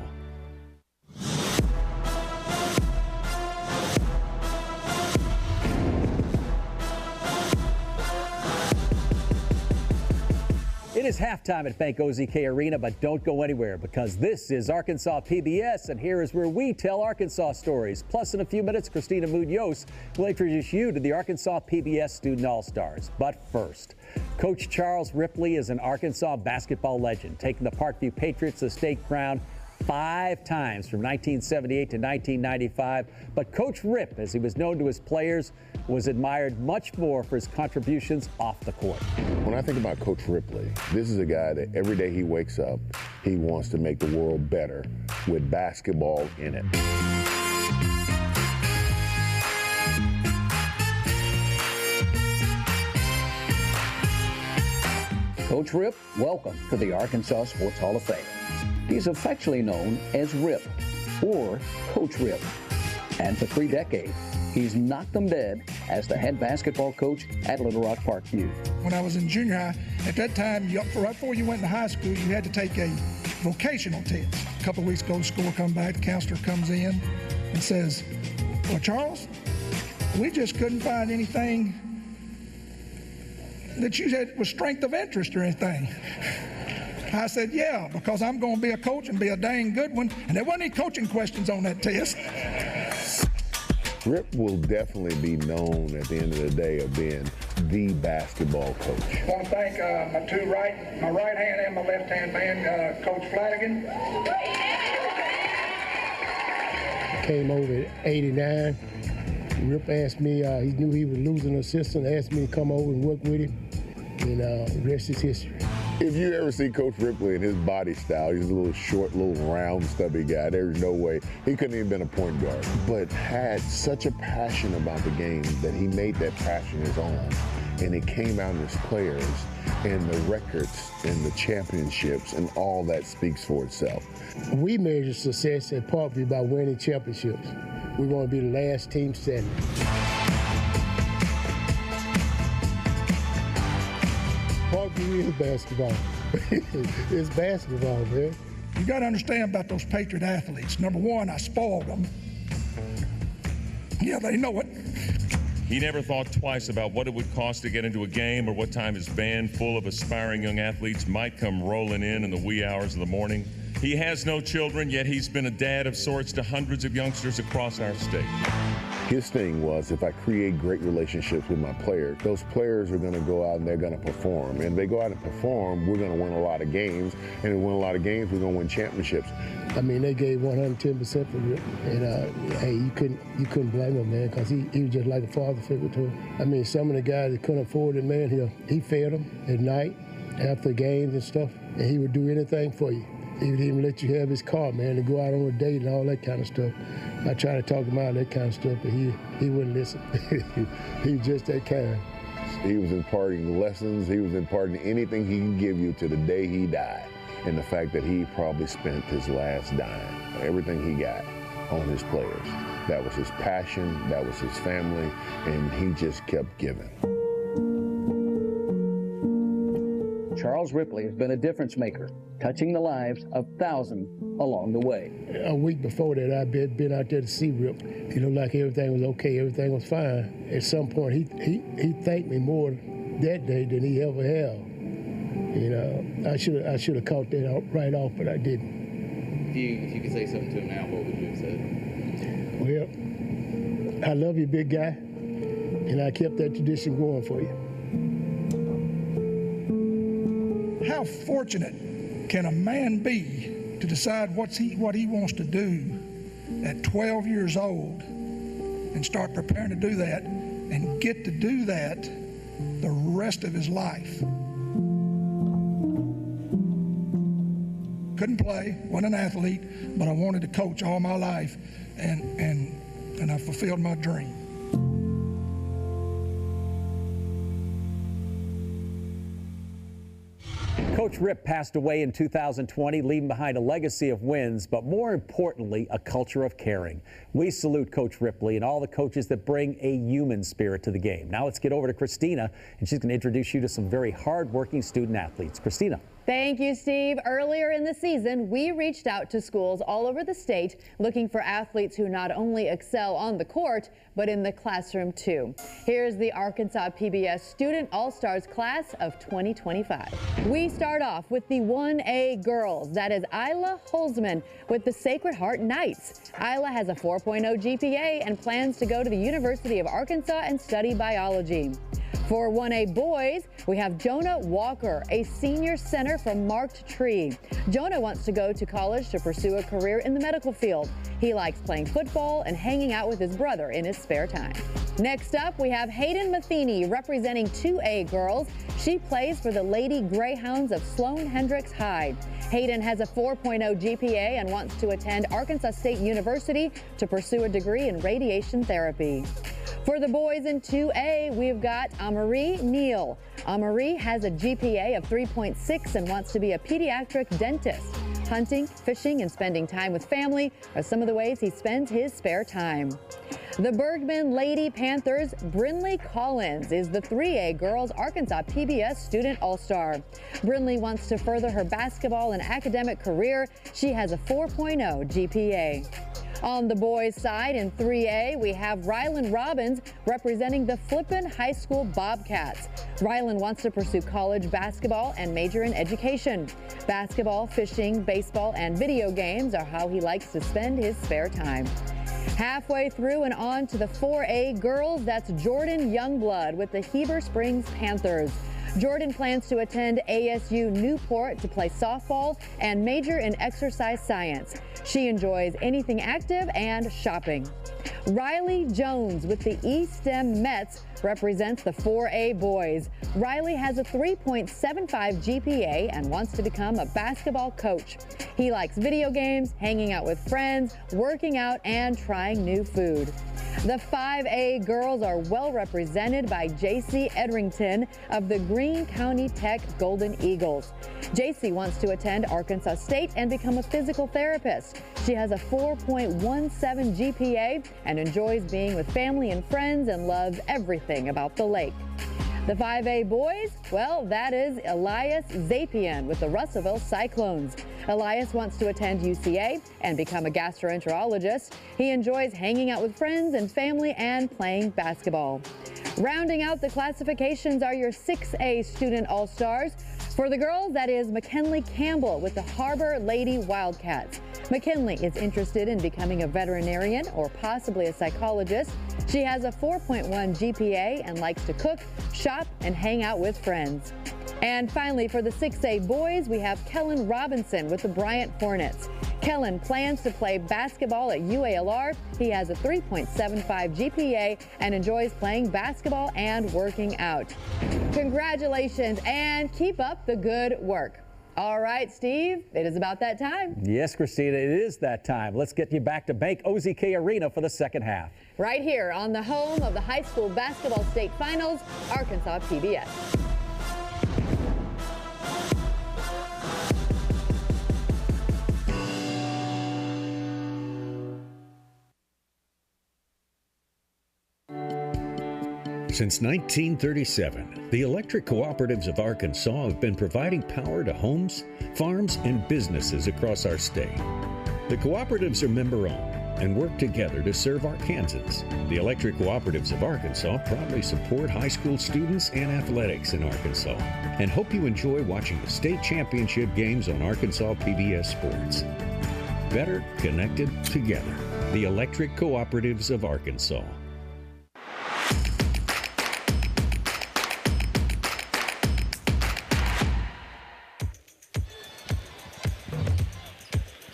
It is halftime at Bank OZK Arena, but don't go anywhere because this is Arkansas PBS, and here is where we tell Arkansas stories. Plus, in a few minutes, Christina Munoz will introduce you to the Arkansas PBS Student All-Stars. But first, Coach Charles Ripley is an Arkansas basketball legend, taking the Parkview Patriots to the state crown 5 times from 1978 to 1995. But Coach Rip, as he was known to his players, was admired much more for his contributions off the court. When I think about Coach Ripley, this is a guy that every day he wakes up, he wants to make the world better with basketball in it. Coach Rip, welcome to the Arkansas Sports Hall of Fame. He's affectionately known as Rip, or Coach Rip. And for 3 decades, he's knocked them dead as the head basketball coach at Little Rock Parkview. When I was in junior high, at that time, right before you went to high school, you had to take a vocational test. A couple of weeks ago, the score come back, the counselor comes in and says, well, Charles, we just couldn't find anything that you had was strength of interest or anything. I said, yeah, because I'm going to be a coach and be a dang good one. And there wasn't any coaching questions on that test. Rip will definitely be known at the end of the day of being the basketball coach. I want to thank my right hand and my left hand man, Coach Flanagan. Came over at 89. Rip asked me, he knew he was losing an assistant, asked me to come over and work with him, and the rest is history. If you ever see Coach Ripley and his body style, he's a little short, little round, stubby guy. There's no way. He couldn't even been a point guard, but had such a passion about the game that he made that passion his own. and it came out in his players and the records and the championships, and all that speaks for itself. We measure success at Parkview by winning championships. We want to be the last team standing. Parkview is basketball. It's basketball, man. You got to understand about those Patriot athletes. Number one, I spoiled them. Yeah, they know it. He never thought twice about what it would cost to get into a game or what time his band full of aspiring young athletes might come rolling in the wee hours of the morning. He has no children, yet he's been a dad of sorts to hundreds of youngsters across our state. His thing was, if I create great relationships with my players, those players are going to go out and they're going to perform. And if they go out and perform, we're going to win a lot of games. And if we win a lot of games, we're going to win championships. I mean, they gave 110% for Rip. And, hey, you couldn't blame him, man, because he was just like a father figure to him. I mean, some of the guys that couldn't afford it, man, he fed them at night, after games and stuff, and he would do anything for you. He would even let you have his car, man, to go out on a date and all that kind of stuff. I tried to talk him out of that kind of stuff, but he wouldn't listen. He was just that kind. He was imparting lessons. He was imparting anything he could give you to the day he died. And the fact that he probably spent his last dime, everything he got, on his players. That was his passion, that was his family, and he just kept giving. Charles Ripley has been a difference maker, touching the lives of thousands along the way. A week before that, I'd been out there to see Rip. He looked like everything was okay, everything was fine. At some point, he thanked me more that day than he ever have. You know, I should have caught that right off, but I didn't. If you could say something to him now, what would you have said? Well, I love you, big guy, and I kept that tradition going for you. How fortunate can a man be to decide what he wants to do at 12 years old and start preparing to do that and get to do that the rest of his life? Couldn't play, wasn't an athlete, but I wanted to coach all my life, and I fulfilled my dream. Coach Rip passed away in 2020, leaving behind a legacy of wins, but more importantly, a culture of caring. We salute Coach Ripley and all the coaches that bring a human spirit to the game. Now let's get over to Christina, and she's going to introduce you to some very hard-working student athletes. Christina. Thank you, Steve. Earlier in the season, we reached out to schools all over the state looking for athletes who not only excel on the court, but in the classroom too. Here's the Arkansas PBS Student All-Stars class of 2025. We start off with the 1A girls. That is Isla Holzman with the Sacred Heart Knights. Isla has a 4.0 GPA and plans to go to the University of Arkansas and study biology. For 1A boys, we have Jonah Walker, a senior center from Marked Tree. Jonah wants to go to college to pursue a career in the medical field. He likes playing football and hanging out with his brother in his spare time. Next up, we have Hayden Matheny representing 2A girls. She plays for the Lady Greyhounds of Sloan Hendricks High. Hayden has a 4.0 GPA and wants to attend Arkansas State University to pursue a degree in radiation therapy. For the boys in 2A, we've got Amari Neal. Amari has a GPA of 3.6 and wants to be a pediatric dentist. Hunting, fishing, and spending time with family are some of the ways he spends his spare time. The Bergman Lady Panthers' Brinley Collins is the 3A girls Arkansas PBS Student All-Star. Brinley wants to further her basketball and academic career. She has a 4.0 GPA. On the boys' side in 3A, we have Rylan Robbins representing the Flippin High School Bobcats. Rylan wants to pursue college basketball and major in education. Basketball, fishing, baseball, and video games are how he likes to spend his spare time. Halfway through and on to the 4A girls, that's Jordan Youngblood with the Heber Springs Panthers. Jordan plans to attend ASU Newport to play softball and major in exercise science. She enjoys anything active and shopping. Riley Jones with the E-STEM Mets represents the 4A boys. Riley has a 3.75 GPA and wants to become a basketball coach. He likes video games, hanging out with friends, working out, and trying new food. The 5A girls are well represented by JC Edrington of the Greene County Tech Golden Eagles. JC wants to attend Arkansas State and become a physical therapist. She has a 4.17 GPA and enjoys being with family and friends and loves everything about the lake. The 5A boys, well, that is Elias Zapian with the Russellville Cyclones. Elias wants to attend UCA and become a gastroenterologist. He enjoys hanging out with friends and family and playing basketball. Rounding out the classifications are your 6A student all-stars. For the girls, that is McKinley Campbell with the Harbor Lady Wildcats. McKinley is interested in becoming a veterinarian or possibly a psychologist. She has a 4.1 GPA and likes to cook, shop, and hang out with friends. And finally, for the 6A boys, we have Kellen Robinson with the Bryant Hornets. Kellen plans to play basketball at UALR. He has a 3.75 GPA and enjoys playing basketball and working out. Congratulations and keep up the good work. All right, Steve, it is about that time. Yes, Christina, it is that time. Let's get you back to Bank OZK Arena for the second half. Right here on the home of the high school basketball state finals, Arkansas PBS. Since 1937, the electric cooperatives of Arkansas have been providing power to homes, farms, and businesses across our state. The cooperatives are member-owned and work together to serve Arkansans. The electric cooperatives of Arkansas proudly support high school students and athletics in Arkansas and hope you enjoy watching the state championship games on Arkansas PBS Sports. Better connected together. The electric cooperatives of Arkansas.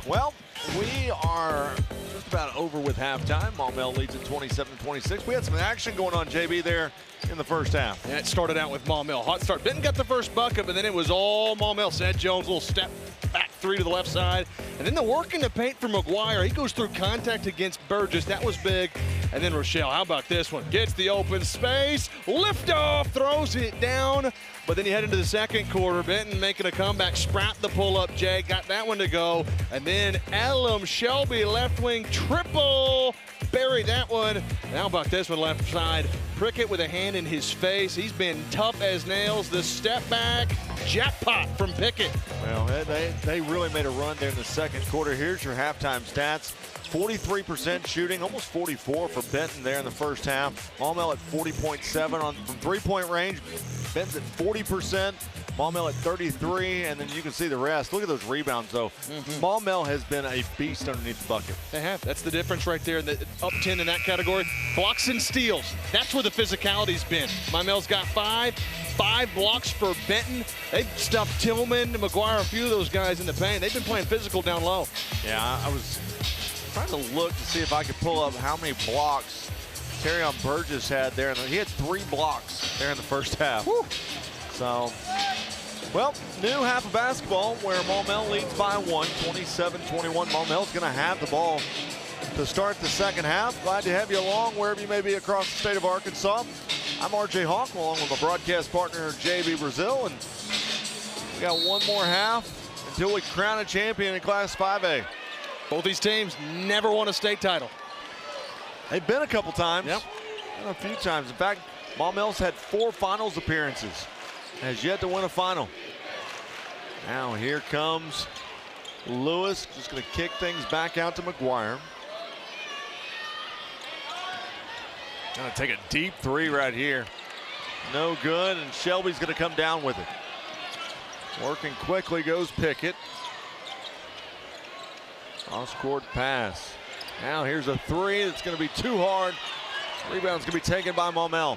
Well, we are just about over with halftime. Maumelle leads at 27-26. We had some action going on, JB, there in the first half. Yeah, it started out with Maumelle. Hot start. Benton got the first bucket, but then it was all Maumelle. Seth Jones, little step back three to the left side. And then the work in the paint for McGuire. He goes through contact against Burgess. That was big. And then Rochelle, how about this one? Gets the open space. Lift off, throws it down. But then you head into the second quarter. Benton making a comeback. Sprout the pull-up, Jay. Got that one to go. And then Elam Shelby, left wing triple. Buried that one. How about this one left side? Prickett with a hand in his face. He's been tough as nails. The step back. Jackpot from Pickett. Well, they really made a run there in the second quarter. Here's your halftime stats. 43% shooting, almost 44 for Benton there in the first half. Maumelle at 40.7 from three-point range. Benton's at 40%. Maumelle at 33, and then you can see the rest. Look at those rebounds, though. Maumelle has been a beast underneath the bucket. They have. That's the difference right there. Up 10 in that category. Blocks and steals. That's where the physicality's been. Maumelle's got 5 blocks for Benton. They've stuffed Tillman, McGuire, a few of those guys in the paint. They've been playing physical down low. Yeah, I was trying to look to see if I could pull up how many blocks Terrion Burgess had there. He had 3 blocks there in the first half. Whew. So, well, new half of basketball where Maumelle leads by 1, 27-21. Maumelle's going to have the ball to start the second half. Glad to have you along wherever you may be across the state of Arkansas. I'm RJ Hawk along with my broadcast partner JB Brazil, and we got one more half until we crown a champion in Class 5A. Both these teams never won a state title. They've been a couple times. Yep. A few times. In fact, Maumelle's had 4 finals appearances. Has yet to win a final. Now here comes Lewis. Just going to kick things back out to McGuire. Going to take a deep 3 right here. No good, and Shelby's going to come down with it. Working quickly goes Pickett. Cross-court pass. Now here's a 3 that's going to be too hard. Rebound's going to be taken by Maumelle.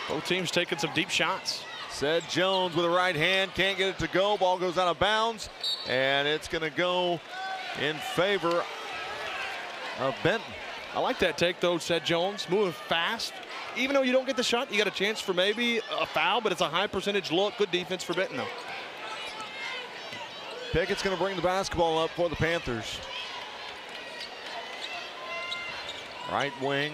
Both teams taking some deep shots. Seth Jones with a right hand, can't get it to go. Ball goes out of bounds, and it's going to go in favor of Benton. I like that take, though, Seth Jones, moving fast. Even though you don't get the shot, you got a chance for maybe a foul, but it's a high percentage look. Good defense for Benton, though. Pickett's going to bring the basketball up for the Panthers. Right wing.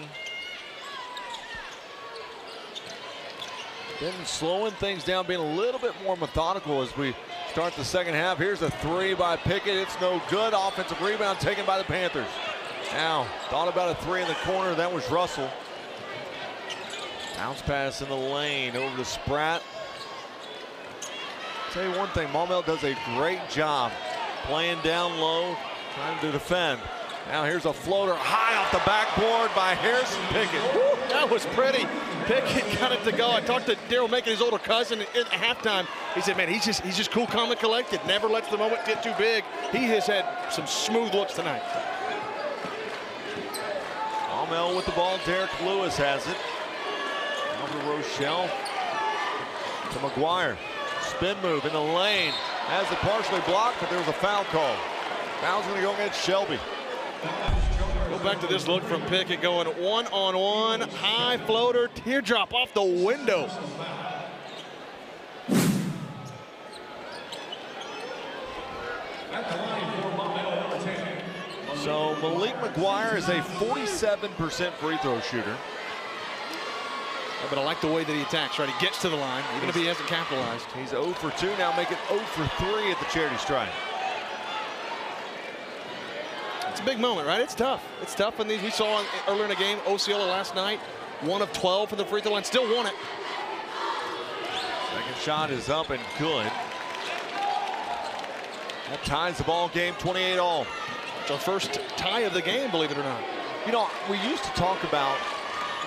Benton slowing things down, being a little bit more methodical as we start the second half. Here's a three by Pickett. It's no good. Offensive rebound taken by the Panthers. Now, thought about a three in the corner. That was Russell. Bounce pass in the lane over to Spratt. Tell you one thing, Maumelle does a great job playing down low, trying to defend. Now here's a floater high off the backboard by Harrison Pickett. Woo, that was pretty. Pickett got it to go. I talked to Daryl Macon, his older cousin, at halftime. He said, man, he's just cool, calm, and collected. Never lets the moment get too big. He has had some smooth looks tonight. Maumelle with the ball. Derek Lewis has it. Now to Rochelle. To McGuire. Spin move in the lane. Has it partially blocked, but there was a foul call. Foul's going to go against Shelby. Go back to this look from Pickett, going one-on-one, high floater, teardrop off the window. So Malik McGuire is a 47% free throw shooter. Yeah, but I like the way that he attacks, right? He gets to the line, even if he hasn't capitalized. He's 0 for 2, now making 0 for 3 at the charity stripe. It's a big moment, right? It's tough. It's tough when these, we saw earlier in the game, Osceola last night, 1 of 12 from the free throw line, still won it. Second shot is up and good. That ties the ball game 28-all. It's our first tie of the game, believe it or not. You know, we used to talk about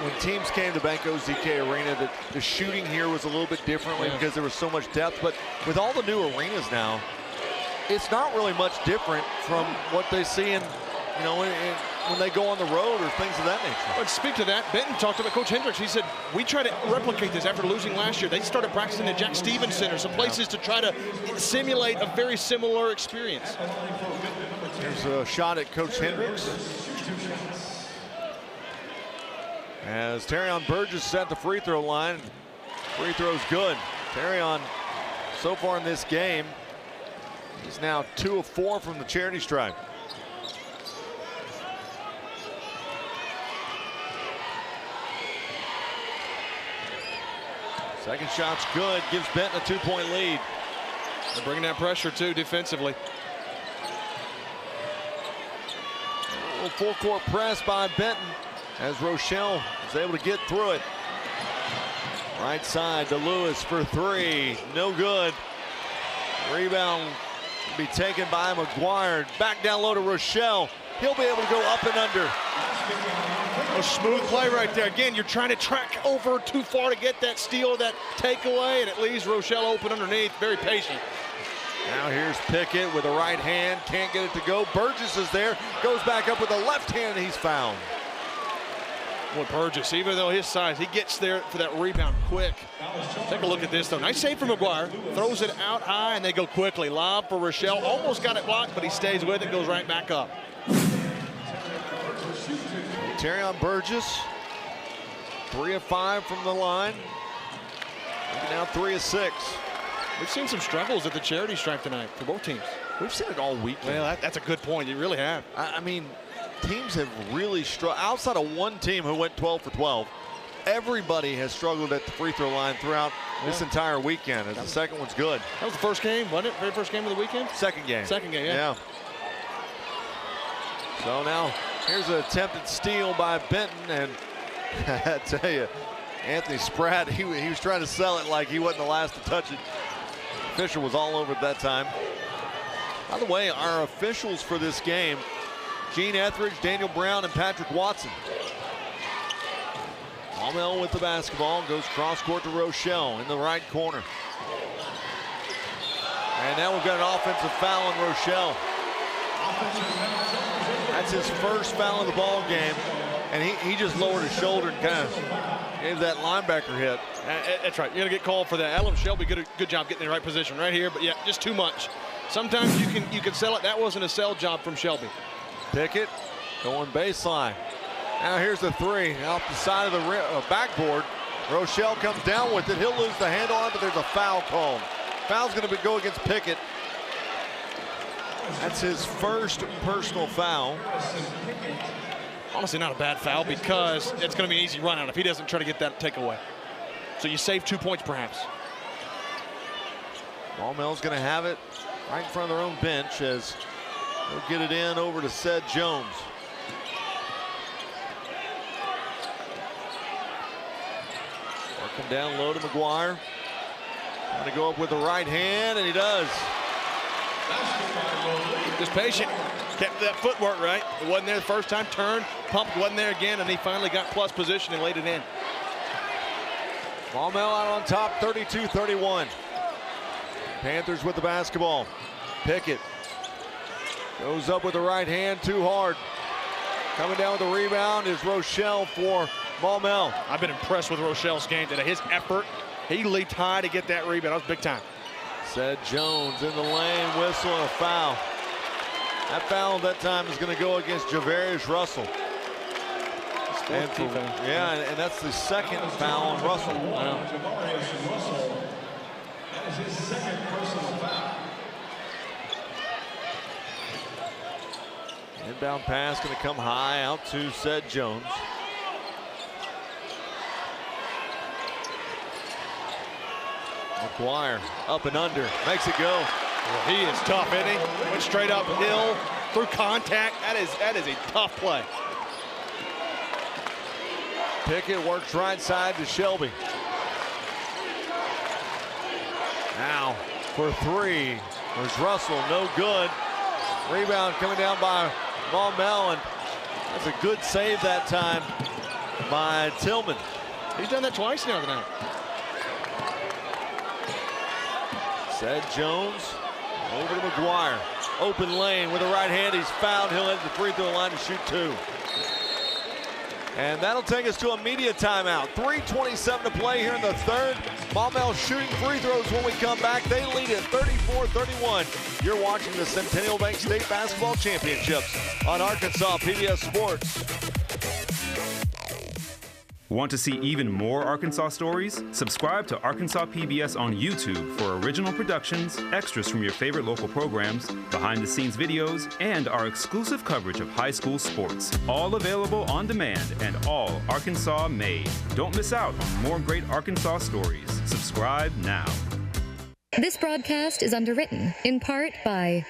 when teams came to Bank OZK Arena that the shooting here was a little bit differently because there was so much depth. But with all the new arenas now, it's not really much different from what they see in, you know, when they go on the road or things of that nature. But speak to that, Benton talked about Coach Hendricks. He said, we try to replicate this after losing last year. They started practicing at Jack Stevens Center, some places to try to simulate a very similar experience. Here's a shot at Coach Hendricks. As Terrion Burgess is at the free throw line. Free throw's good. Terrion, so far in this game, he's now 2 of 4 from the charity stripe. Second shot's good, gives Benton a 2-point lead. They're bringing that pressure too defensively. A little full court press by Benton as Rochelle is able to get through it. Right side to Lewis for 3, no good. Rebound will be taken by McGuire. Back down low to Rochelle. He'll be able to go up and under. A smooth play right there. Again, you're trying to track over too far to get that steal, that takeaway, and it leaves Rochelle open underneath. Very patient. Now here's Pickett with a right hand. Can't get it to go. Burgess is there. Goes back up with a left hand, and he's fouled. Well, Burgess, even though his size, he gets there for that rebound quick. Take a look at this, though. Nice save from McGuire. Throws it out high, and they go quickly. Lob for Rochelle. Almost got it blocked, but he stays with it, goes right back up. Terrion Burgess, 3 of 5 from the line. Now 3 of 6. We've seen some struggles at the charity stripe tonight for both teams. We've seen it all weekend. Well, that's a good point. You really have. I mean, teams have really struggled. Outside of one team who went 12 for 12, everybody has struggled at the free throw line throughout this entire weekend. As the second one's good. That was the first game, wasn't it? Very first game of the weekend? Second game. Second game, yeah. So now here's an attempted steal by Benton, and I tell you, Anthony Spratt, he was trying to sell it like he wasn't the last to touch it. Fisher was all over it that time. By the way, our officials for this game, Gene Etheridge, Daniel Brown, and Patrick Watson. Maumelle with the basketball, goes cross court to Rochelle in the right corner. And now we've got an offensive foul on Rochelle. That's his first foul of the ball game, and he just lowered his shoulder and kind of gave that linebacker hit. That's right. You're going to get called for that. Adam Shelby did a good job getting in the right position right here, but yeah, just too much. Sometimes you can sell it. That wasn't a sell job from Shelby. Pickett going baseline. Now here's the 3 off the side of the backboard. Rochelle comes down with it. He'll lose the handle on it, but there's a foul called. Foul's going to go against Pickett. That's his first personal foul. Honestly, not a bad foul because it's going to be an easy run out if he doesn't try to get that takeaway. So you save 2 points perhaps. Maumelle's going to have it right in front of their own bench as they'll get it in over to Sed Jones. Working down low to McGuire. Trying to go up with the right hand, and he does. Just patient. Kept that footwork right. It wasn't there the first time. Turned, pumped, wasn't there again, and he finally got plus position and laid it in. Maumelle out on top, 32-31. Panthers with the basketball. Pickett goes up with the right hand, too hard. Coming down with the rebound is Rochelle for Maumelle. I've been impressed with Rochelle's game today. His effort, he leaped high to get that rebound. That was big time. Sed Jones in the lane, whistle and a foul. That foul that time is going to go against Javarius Russell. And that's the second foul on Russell. Javarius Russell, that is his second personal foul. Inbound pass going to come high out to Sed Jones. McGuire up and under, makes it go. Well, he is tough, isn't he? Went straight uphill through contact. That is a tough play. Pickett works right side to Shelby. Now for three. There's Russell, no good. Rebound coming down by Maumelle, and that's a good save that time by Tillman. He's done that twice now tonight. Sed Jones over to McGuire. Open lane with the right hand. He's fouled. He'll head to the free throw line to shoot two. And that'll take us to a media timeout. 3:27 to play here in the third. Maumelle shooting free throws when we come back. They lead at 34-31. You're watching the Centennial Bank State Basketball Championships on Arkansas PBS Sports. Want to see even more Arkansas stories? Subscribe to Arkansas PBS on YouTube for original productions, extras from your favorite local programs, behind-the-scenes videos, and our exclusive coverage of high school sports. All available on demand and all Arkansas made. Don't miss out on more great Arkansas stories. Subscribe now. This broadcast is underwritten, in part by...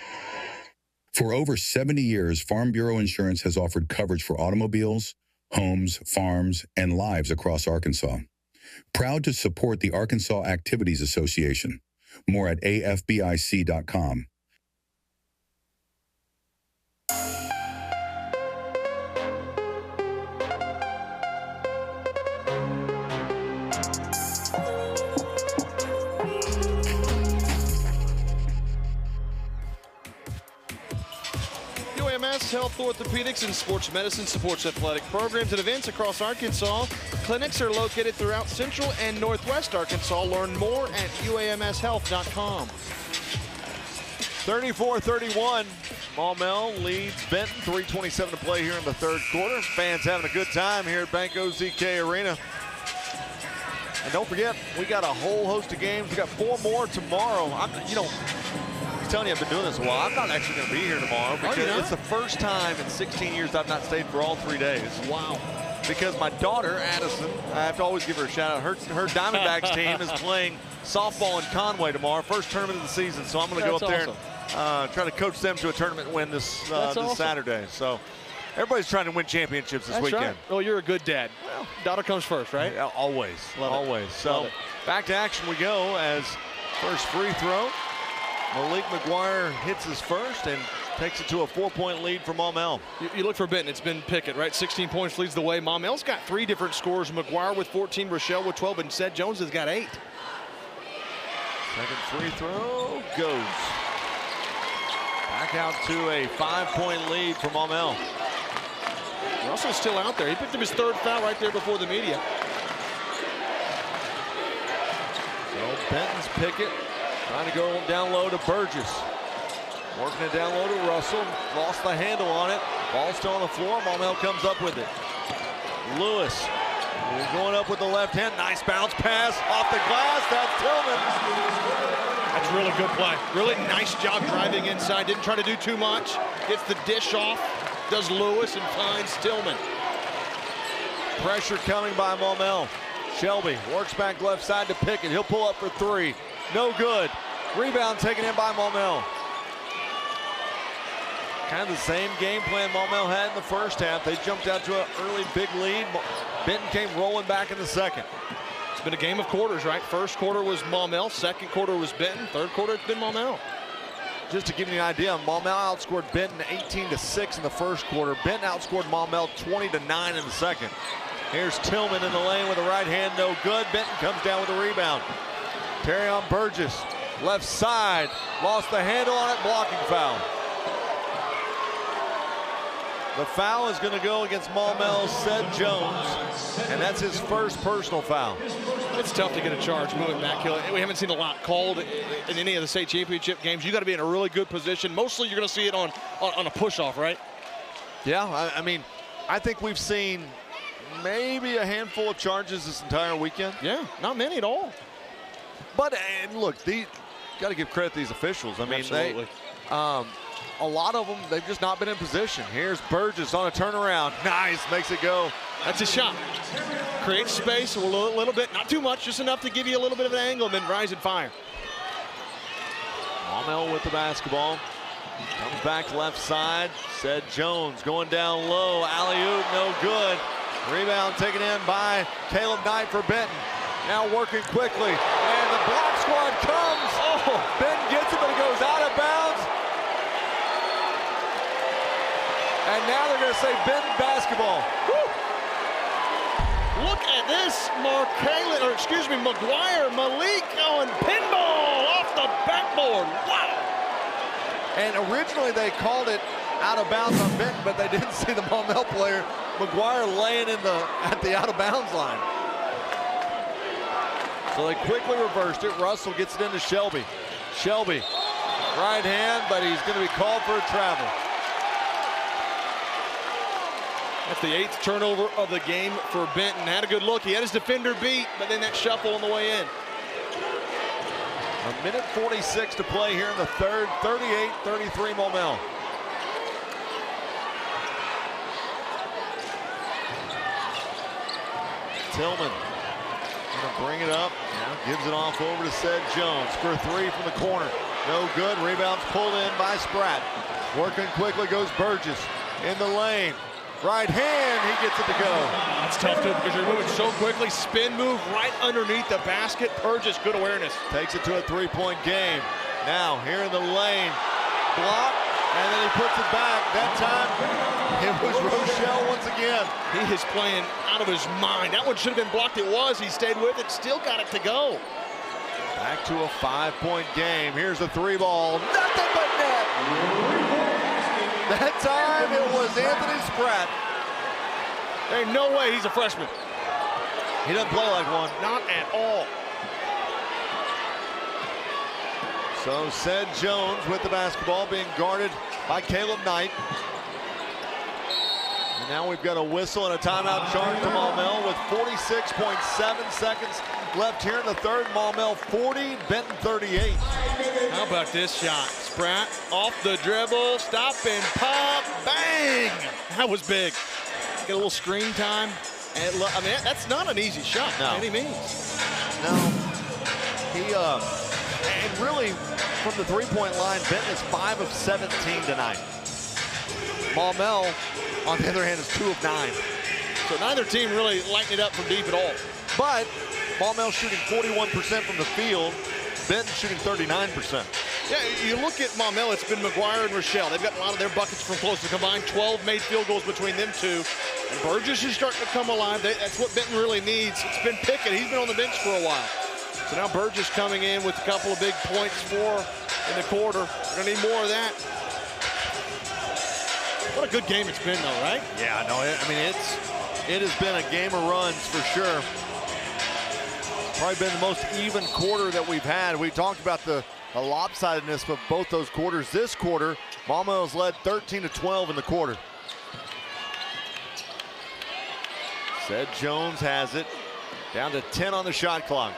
For over 70 years, Farm Bureau Insurance has offered coverage for automobiles, homes, farms, and lives across Arkansas. Proud to support the Arkansas Activities Association. More at afbic.com. Health, orthopedics, and sports medicine supports athletic programs and events across Arkansas. Clinics are located throughout Central and Northwest Arkansas. Learn more at uamshealth.com. 34-31. Maumelle leads Benton. 3:27 to play here in the third quarter. Fans having a good time here at Bank OZK Arena. And don't forget, we got a whole host of games. We got 4 more tomorrow. I'm telling you, I've been doing this a while. I'm not actually going to be here tomorrow because it's the first time in 16 years I've not stayed for all 3 days. Wow. Because my daughter, Addison, I have to always give her a shout out. Her Diamondbacks team is playing softball in Conway tomorrow, first tournament of the season. So I'm going to go up there and try to coach them to a tournament win this Saturday. So everybody's trying to win championships this weekend. Right. Oh, you're a good dad. Well, daughter comes first, right? Yeah, always. Always. So back to action we go as first free throw. Malik McGuire hits his first and takes it to a 4-point lead for Maumelle. You look for Benton. It's been Pickett, right? 16 points leads the way. Maumelle's got 3 different scores. McGuire with 14, Rochelle with 12, and Sed Jones has got 8. Second free throw goes. Back out to a 5-point lead for Maumelle. Russell's still out there. He picked up his 3rd foul right there before the media. So Benton's Pickett. Trying to go down low to Burgess. Working it down low to Russell. Lost the handle on it. Ball still on the floor. Maumelle comes up with it. Lewis going up with the left hand. Nice bounce pass off the glass. That's Tillman. That's a really good play. Really nice job driving inside. Didn't try to do too much. Gets the dish off. does Lewis and finds Tillman. Pressure coming by Maumelle. Shelby works back left side to Pickett. He'll pull up for three. No good. Rebound taken in by Maumelle. Kind of the same game plan Maumelle had in the first half. They jumped out to an early big lead. Benton came rolling back in the second. It's been a game of quarters, right? First quarter was Maumelle. Second quarter was Benton. Third quarter, it's been Maumelle. Just to give you an idea, Maumelle outscored Benton 18-6 in the first quarter. Benton outscored Maumelle 20-9 in the second. Here's Tillman in the lane with the right hand, no good. Benton comes down with a rebound. Terrion Burgess, left side, lost the handle on it, blocking foul. The foul is going to go against Maumelle's Seth Jones, and that's his first personal foul. It's tough to get a charge moving back. We haven't seen a lot called in any of the state championship games. You got to be in a really good position. Mostly you're going to see it on a push-off, right? Yeah, I mean, I think we've seen maybe a handful of charges this entire weekend. Yeah, not many at all. But and look, got to give credit to these officials. I mean, absolutely. A lot of them, they've just not been in position. Here's Burgess on a turnaround. Nice, makes it go. That's a shot. Creates space a little bit, not too much, just enough to give you a little bit of an angle and then rise and fire. Maumelle with the basketball. Comes back left side. Seth Jones going down low. Alley-oop, no good. Rebound taken in by Caleb Knight for Benton. Now working quickly. And the block squad comes. Oh, Benton gets it, but it goes out of bounds. And now they're going to say Benton basketball. Woo. Look at this, McGuire Malik going pinball off the backboard. Wow. And originally they called it out of bounds on Benton, but they didn't see the Maumelle player, McGuire, laying at the out of bounds line. So they quickly reversed it. Russell gets it into Shelby. Shelby, right hand, but he's going to be called for a travel. That's the 8th turnover of the game for Benton. Had a good look. He had his defender beat, but then that shuffle on the way in. A minute 46 to play here in the third. 38-33 Maumelle. Tillman gonna bring it up. Now gives it off over to Seth Jones for three from the corner. No good. Rebounds pulled in by Spratt. Working quickly goes Burgess in the lane. Right hand, he gets it to go. That's tough too because you're moving so quickly. Spin move right underneath the basket. Burgess, good awareness. Takes it to a three-point game. Now here in the lane, block, and then he puts it back. That time it was Rochelle once again. He is playing out of his mind. That one should have been blocked. It was. He stayed with it. Still got it to go. Back to a 5-point game. Here's the three ball. Nothing but net. That time it was Anthony Spratt. There ain't no way he's a freshman. He doesn't play like one. Not at all. So Seth Jones with the basketball being guarded by Caleb Knight. And now we've got a whistle and a timeout charge to Maumelle with 46.7 seconds left here in the third. Maumelle 40, Benton 38. How about this shot? Spratt off the dribble, stop and pop, bang! That was big. Get a little screen time. And I mean, that's not an easy shot by any means. No. He, and really, from the three-point line, Benton is 5 of 17 tonight. Maumelle, on the other hand, is 2 of 9. So neither team really lighting it up from deep at all. But Maumelle shooting 41% from the field, Benton shooting 39%. Yeah, you look at Maumelle, it's been McGuire and Rochelle. They've got a lot of their buckets from close. To combine 12 made field goals between them two. And Burgess is starting to come alive. That's what Benton really needs. It's been Pickett. He's been on the bench for a while. So now Burgess coming in with a couple of big points in the quarter. We're going to need more of that. What a good game it's been, though, right? Yeah, no, I mean, it has been a game of runs for sure. Probably been the most even quarter that we've had. We talked about the lopsidedness of both those quarters. This quarter, Maumelle's led 13-12 in the quarter. Seth Jones has it. Down to 10 on the shot clock.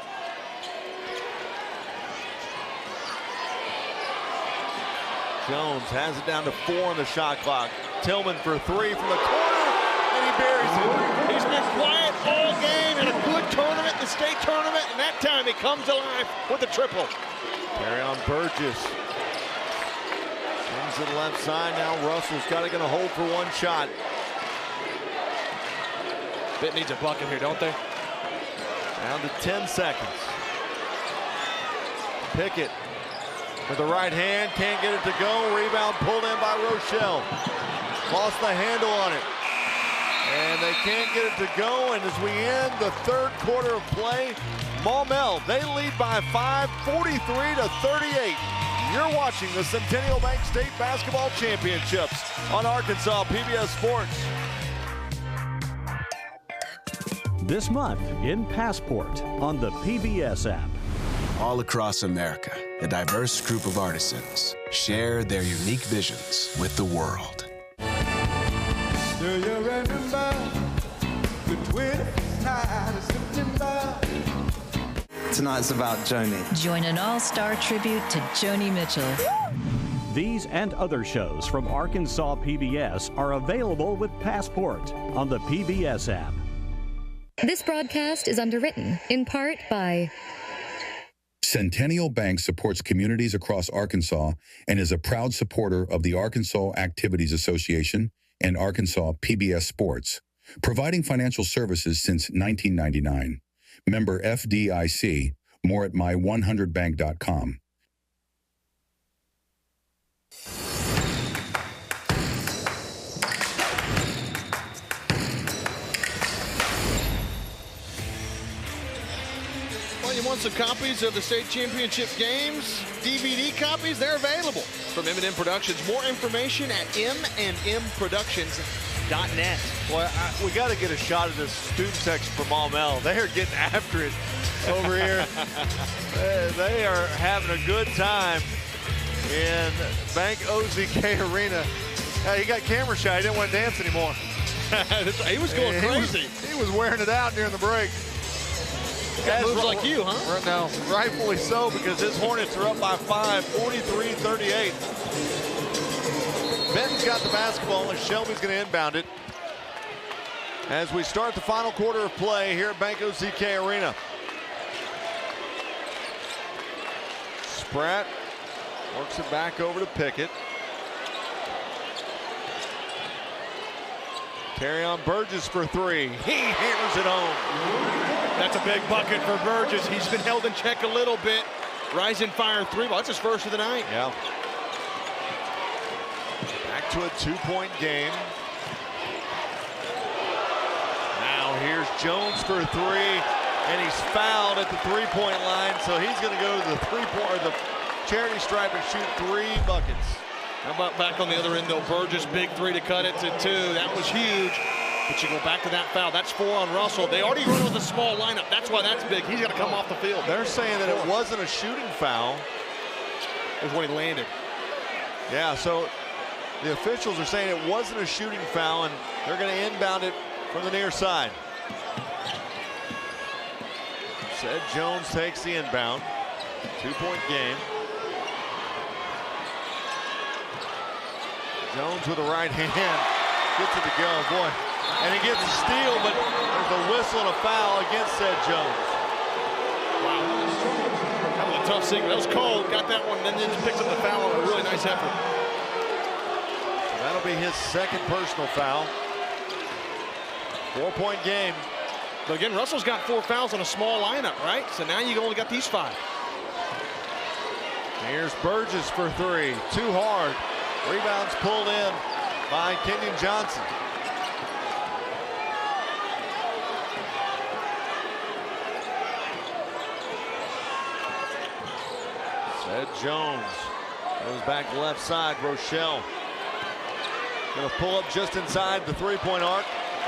Jones has it down to 4 on the shot clock. Tillman for three from the corner, and he buries it. He's been quiet all game in a good tournament, the state tournament, and that time he comes alive with the triple. Carry on Burgess. Swings to the left side. Now Russell's got to get a hold for one shot. Benton needs a bucket here, don't they? Down to 10 seconds. Pickett with the right hand, can't get it to go. Rebound pulled in by Rochelle. Lost the handle on it. And they can't get it to go. And as we end the third quarter of play, Maumelle, they lead by 5, 43-38. You're watching the Centennial Bank State Basketball Championships on Arkansas PBS Sports. This month in Passport on the PBS app. All across America, a diverse group of artisans share their unique visions with the world. Do you remember the 25th night of September? Tonight's about Joni. Join an all-star tribute to Joni Mitchell. These and other shows from Arkansas PBS are available with Passport on the PBS app. This broadcast is underwritten in part by Centennial Bank supports communities across Arkansas and is a proud supporter of the Arkansas Activities Association and Arkansas PBS Sports, providing financial services since 1999. Member FDIC. More at my100bank.com. Well, you want some copies of the state championship games? DVD copies, they're available from M&M Productions. More information at mmproductions.net. Well, we got to get a shot of this student section from Maumelle. They are getting after it over here. They are having a good time in Bank OZK Arena. He got camera shy. He didn't want to dance anymore. He was going crazy. He was wearing it out during the break. Got moves like you, huh? No, rightfully so, because his Hornets are up by 5, 43-38. Benton's got the basketball, and Shelby's going to inbound it as we start the final quarter of play here at Bank OZK Arena. Spratt works it back over to Pickett. Carry on Burgess for three. He hammers it home. That's a big bucket for Burgess. He's been held in check a little bit. Rise and fire three. Well, that's his first of the night. Yeah. Back to a two-point game. Now here's Jones for three, and he's fouled at the three-point line, so he's going to go to the three-point or the charity stripe and shoot 3 buckets. How about back on the other end, though? Burgess, big three to cut it to 2. That was huge. But you go back to that foul. That's 4 on Russell. They already run with a small lineup. That's why that's big. He's got to come off the field. They're saying that it wasn't a shooting foul. It was when he landed. Yeah, so the officials are saying it wasn't a shooting foul, and they're going to inbound it from the near side. Said Jones takes the inbound. 2-point game. Jones with the right hand. Gets it to go, boy. And he gets a steal, but there's a whistle and a foul against said Jones. Wow. That was a tough sequence. That was cold. Got that one, and then just picks up the foul. A really nice effort. So that'll be his second personal foul. 4-point game. But again, Russell's got 4 fouls on a small lineup, right? So now you only got these 5. Here's Burgess for 3. Too hard. Rebounds pulled in by Kenyon Johnson. Said Jones goes back left side. Rochelle gonna pull up just inside the three-point arc.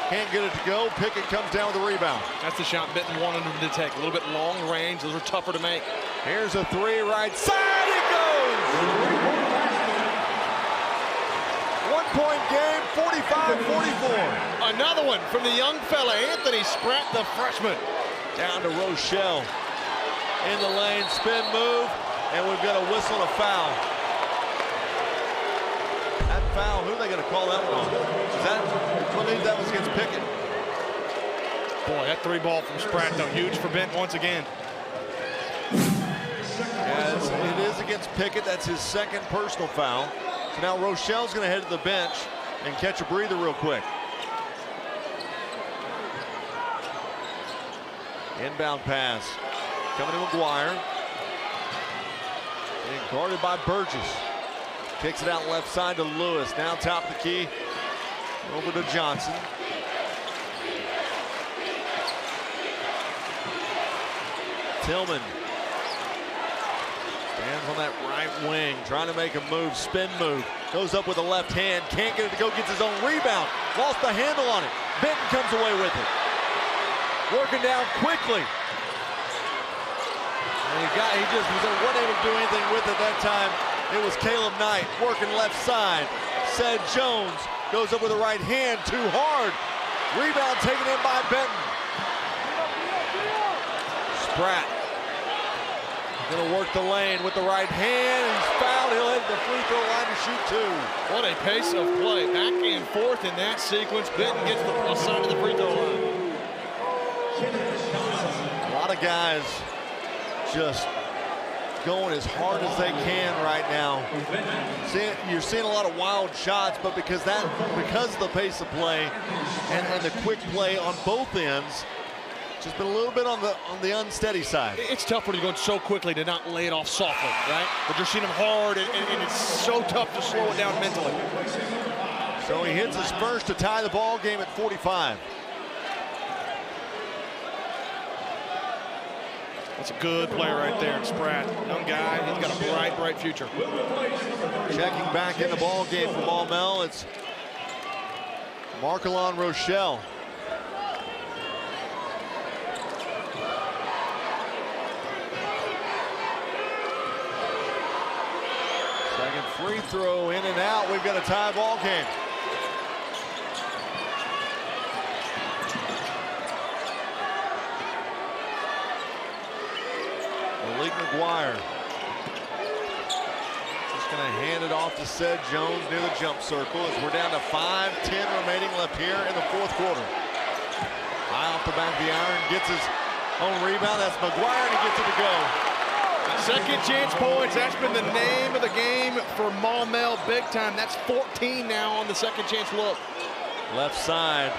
Can't get it to go. Pickett comes down with a rebound. That's the shot Benton wanted him to take. A little bit long range. Those are tougher to make. Here's a 3 right side. It goes. 1-point game, 45-44. Another one from the young fella, Anthony Spratt, the freshman. Down to Rochelle. In the lane, spin move, and we've got a whistle and a foul. That foul. Who are they going to call that one on? I believe that was against Pickett. Boy, that 3-ball from Spratt, though, huge for Benton once again. As it is against Pickett. That's his second personal foul. So now Rochelle's going to head to the bench and catch a breather real quick. Inbound pass coming to McGuire. Being guarded by Burgess. Kicks it out left side to Lewis. Now top of the key over to Johnson. Tillman stands on that right wing, trying to make a move, spin move. Goes up with the left hand, can't get it to go, gets his own rebound. Lost the handle on it. Benton comes away with it. Working down quickly. And he just wasn't able to do anything with it that time. It was Caleb Knight working left side. Said Jones goes up with the right hand, too hard. Rebound taken in by Benton. Spratt gonna work the lane with the right hand. He's fouled. He'll hit the free throw line to shoot two. What a pace of play. Back and forth in that sequence. Benton gets the plus side of the free throw line. A lot of guys just going as hard as they can right now. You're seeing a lot of wild shots, but because of the pace of play and the quick play on both ends, just been a little bit on the unsteady side. It's tough when you're going so quickly to not lay it off softly, right? But you're seeing him hard, and it's so tough to slow it down mentally. So he hits his first to tie the ball game at 45. That's a good play right there, Spratt. Young guy, he's got a bright, bright future. Checking back in the ball game for Maumelle, it's Markelon Rochelle. Second free throw in and out. We've got a tie ball game. Malik McGuire just going to hand it off to Said Jones near the jump circle as we're down to 5:10 remaining left here in the fourth quarter. High off the back of the iron, gets his own rebound. That's McGuire, and he gets it to go. Second chance points. That's been the name of the game for Maumelle big time. That's 14 now on the second chance look. Left side.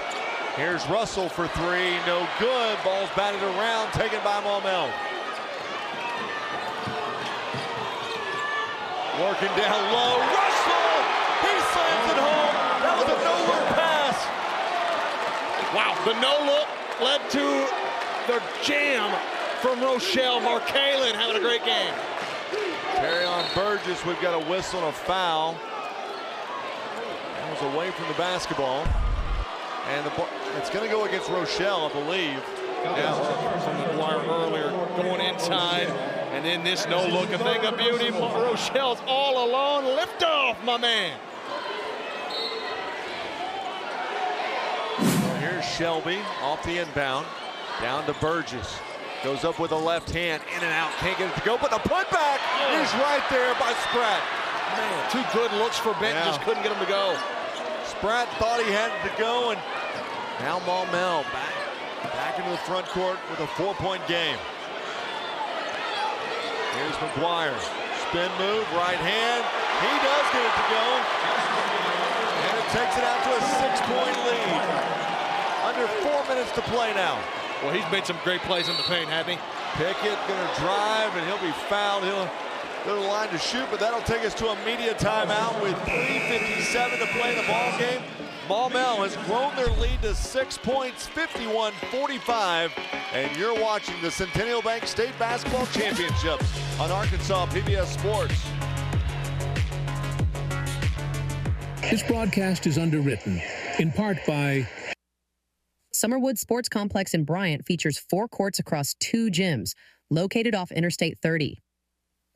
Here's Russell for three. No good. Ball's batted around, taken by Maumelle. Working down low. Russell! He slams it home. That was a no-look pass. Wow, the no-look led to the jam from Rochelle. Markalin having a great game. Carry on Burgess. We've got a whistle and a foul. That was away from the basketball. And it's going to go against Rochelle, I believe. Yeah, from McGuire earlier, going inside. And then this no-look, a thing of beauty. Rochelle's all alone. Lift off, my man. Well, here's Shelby off the inbound. Down to Burgess. Goes up with a left hand, in and out, can't get it to go, but the putback is right there by Spratt. Man, two good looks for Benton, just couldn't get him to go. Spratt thought he had it to go, and now Maumelle back into the front court with a 4-point game. Here's McGuire, spin move, right hand. He does get it to go, and it takes it out to a 6-point lead. Under 4 minutes to play now. Well, he's made some great plays in the paint, hasn't he? Pickett gonna drive, and he'll be fouled. He'll go to the line to shoot, but that'll take us to a media timeout with 3:57 to play in the ball game. Maumelle has grown their lead to 6 points, 51-45, and you're watching the Centennial Bank State Basketball Championships on Arkansas PBS Sports. This broadcast is underwritten, in part by Summerwood Sports Complex in Bryant features 4 courts across 2 gyms, located off Interstate 30,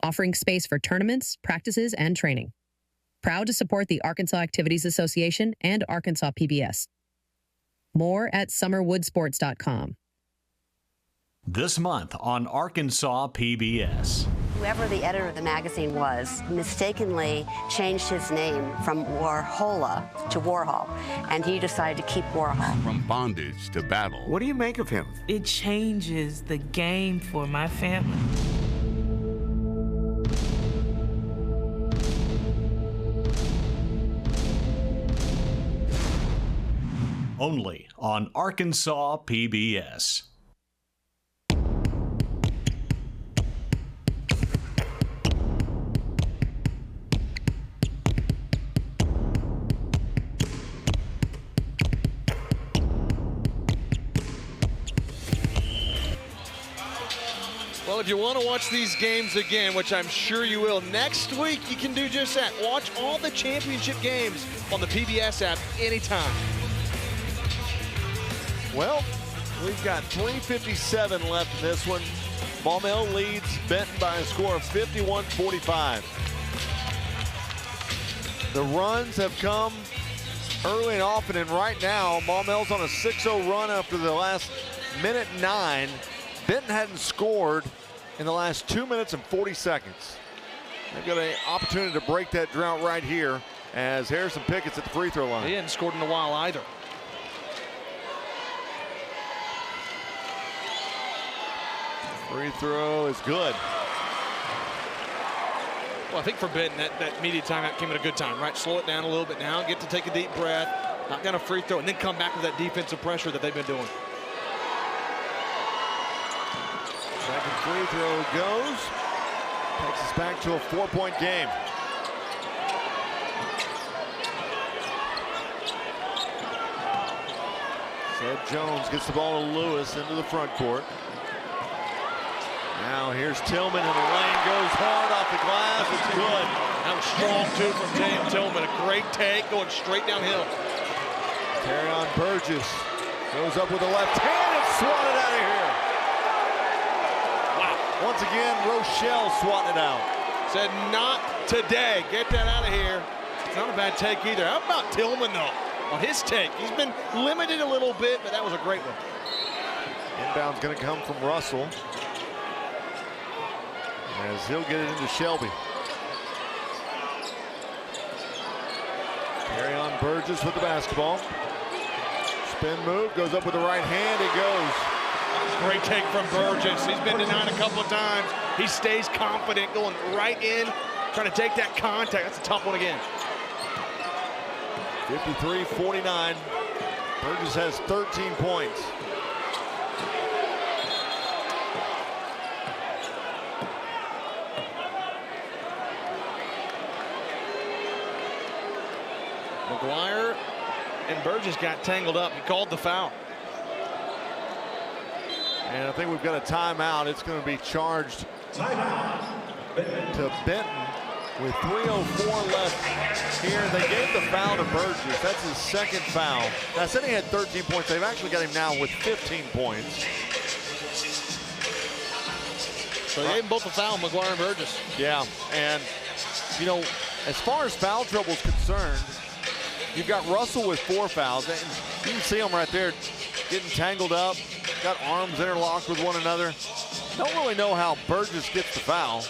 offering space for tournaments, practices, and training. Proud to support the Arkansas Activities Association and Arkansas PBS. More at summerwoodsports.com. This month on Arkansas PBS. Whoever the editor of the magazine was mistakenly changed his name from Warhola to Warhol, and he decided to keep Warhol. From bondage to battle. What do you make of him? It changes the game for my family. Only on Arkansas PBS. Well, if you want to watch these games again, which I'm sure you will, next week you can do just that. Watch all the championship games on the PBS app anytime. Well, we've got 3:57 left in this one. Maumelle leads Benton by a score of 51-45. The runs have come early and often, and right now, Maumelle's on a 6-0 run after the last minute 9. Benton hadn't scored in the last 2 minutes and 40 seconds. They've got an opportunity to break that drought right here as Harrison Pickett's at the free throw line. He hadn't scored in a while either. Free throw is good. Well, I think for Benton, that media timeout came at a good time, right? Slow it down a little bit now, get to take a deep breath, knock down a free throw, and then come back with that defensive pressure that they've been doing. Second free throw goes. Takes us back to a 4-point game. Seth Jones gets the ball to Lewis into the front court. Now here's Tillman, and the lane goes hard off the glass. It's good. That was strong, too, from Tillman. A great take going straight downhill. Terrion Burgess goes up with the left hand and swatted out of here. Wow. Once again, Rochelle swatting it out. Said, not today. Get that out of here. It's not a bad take either. How about Tillman, though, on his take? He's been limited a little bit, but that was a great one. Inbound's going to come from Russell, as he'll get it into Shelby. Terrion Burgess with the basketball. Spin move, goes up with the right hand, it goes. Great take from Burgess. He's been denied a couple of times. He stays confident, going right in, trying to take that contact. That's a tough one again. 53-49. Burgess has 13 points. McGuire and Burgess got tangled up. He called the foul. And I think we've got a timeout. It's going to be charged to Benton with 3:04 left here. They gave the foul to Burgess. That's his second foul. Now, I said he had 13 points. They've actually got him now with 15 points. So they gave them both a foul, McGuire and Burgess. Yeah, and, you know, as far as foul trouble is concerned, you've got Russell with 4 fouls. And you can see them right there getting tangled up, got arms interlocked with one another. Don't really know how Burgess gets the foul,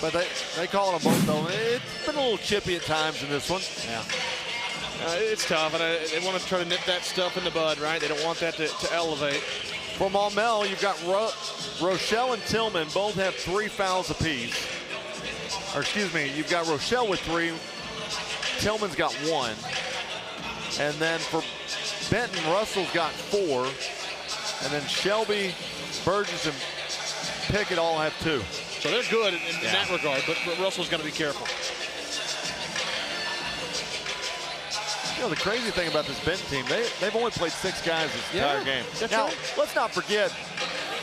but they call them both, though. It's been a little chippy at times in this one. Yeah. It's tough, and they want to try to nip that stuff in the bud, right? They don't want that to elevate. For Maumelle, you've got Rochelle and Tillman both have 3 fouls apiece. Or excuse me, you've got Rochelle with 3. Tillman's got 1. And then for Benton, Russell's got 4. And then Shelby, Burgess, and Pickett all have 2. So they're good in that regard, but Russell's got to be careful. You know, the crazy thing about this Benton team, they've only played 6 guys this entire game. Now, let's not forget,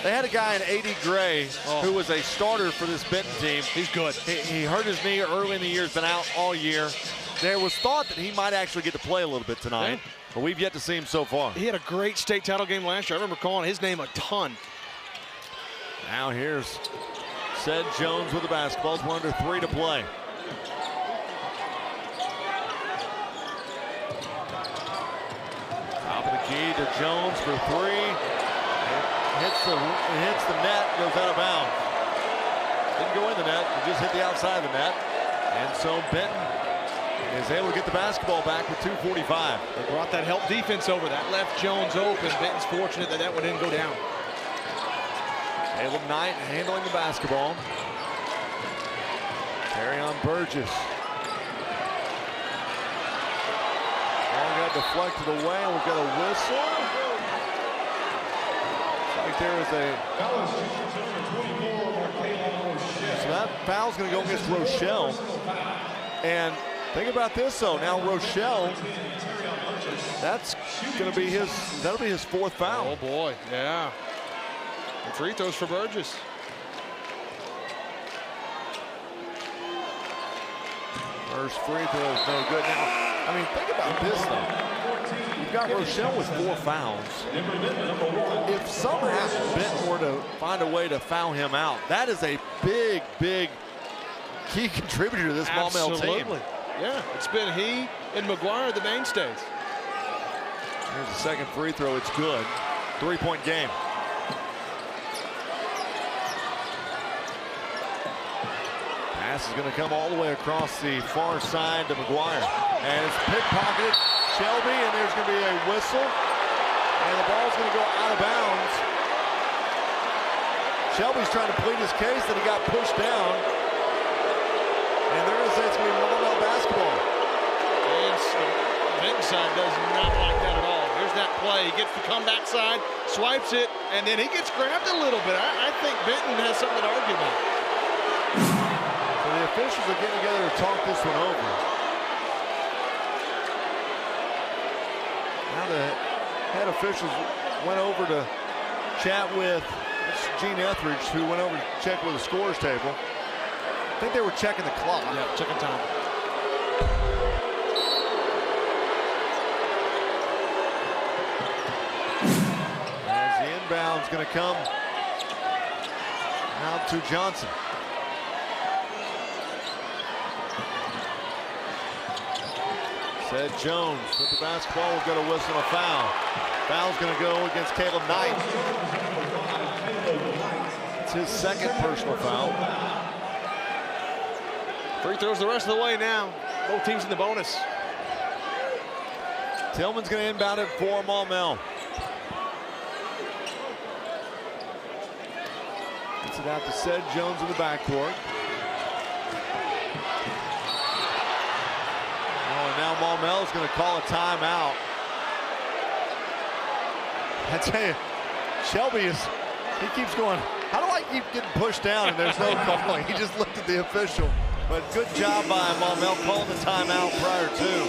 they had a guy in A.D. Gray who was a starter for this Benton team. He's good. He hurt his knee early in the year, has been out all year. There was thought that he might actually get to play a little bit tonight, but we've yet to see him so far. He had a great state title game last year. I remember calling his name a ton. Now here's Seth Jones with the basketball. It's 1 under 3 to play. Top of the key to Jones for 3. It hits the net, goes out of bounds. Didn't go in the net, it just hit the outside of the net. And so Benton is able to get the basketball back with 2:45. They brought that help defense over. That left Jones open. Benton's fortunate that that one didn't go down. Caleb Knight handling the basketball. Carry on Burgess. Ball got deflected away, and we've got a whistle. Looks like there is a... So that foul's going to go against Rochelle. And think about this, though. Now Rochelle, that's going to be that'll be his 4th foul. Oh, boy, yeah. And free throws for Burgess. First free throw is no good. Now, I mean, think about this, though. You've got Rochelle with 4 fouls. If somehow Benton were to find a way to foul him out, that is a big, big key contributor to this Maumelle team. Absolutely. Yeah, it's been he and McGuire the mainstays. Here's the second free throw. It's good. 3-point game. Pass is going to come all the way across the far side to McGuire. And it's pickpocketed. Shelby, and there's going to be a whistle. And the ball's going to go out of bounds. Shelby's trying to plead his case that he got pushed down. And they're going to say it's going to be Maumelle basketball. And Benton side does not like that at all. Here's that play. He gets the comeback side, swipes it, and then he gets grabbed a little bit. I think Benton has something to argue about. So the officials are getting together to talk this one over. Now the head officials went over to chat with Gene Etheridge, who went over to check with the scores table. I think they were checking the clock. Yeah, checking time. As the inbound's going to come out to Johnson. Said Jones with the basketball. We've got a whistle and a foul. Foul's going to go against Caleb Knight. It's his 2nd personal foul. Free throws the rest of the way now. Both teams in the bonus. Tillman's going to inbound it for Maumelle. Gets it out to Said Jones in the backcourt. And now Maumelle is going to call a timeout. I tell you, Shelby he keeps going, how do I keep getting pushed down? And there's no calling. He just looked at the official. But good job by Maumelle calling the timeout prior to.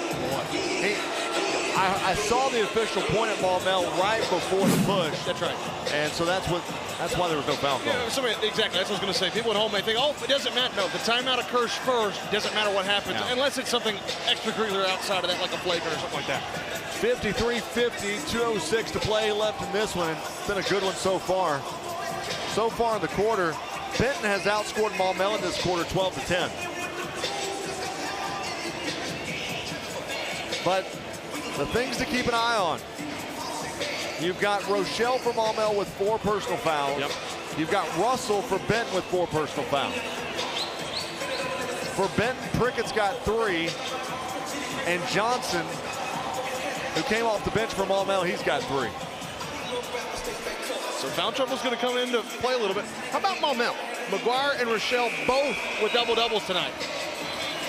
I saw the official point at Maumelle right before the push. That's right. And so that's why there was no foul call. Yeah, exactly. That's what I was going to say. People at home may think, oh, it doesn't matter. No, the timeout occurs first. Doesn't matter what happens, unless it's something extracurricular outside of that, like a flagrant or something like that. 53-50, 2:06 to play left in this one. It's been a good one so far. So far in the quarter, Benton has outscored Maumelle in this quarter 12-10. But the things to keep an eye on. You've got Rochelle for Maumelle with 4 personal fouls. Yep. You've got Russell for Benton with 4 personal fouls. For Benton, Prickett's got 3. And Johnson, who came off the bench for Maumelle, he's got 3. So foul trouble's going to come into play a little bit. How about Maumelle? McGuire and Rochelle both with double-doubles tonight.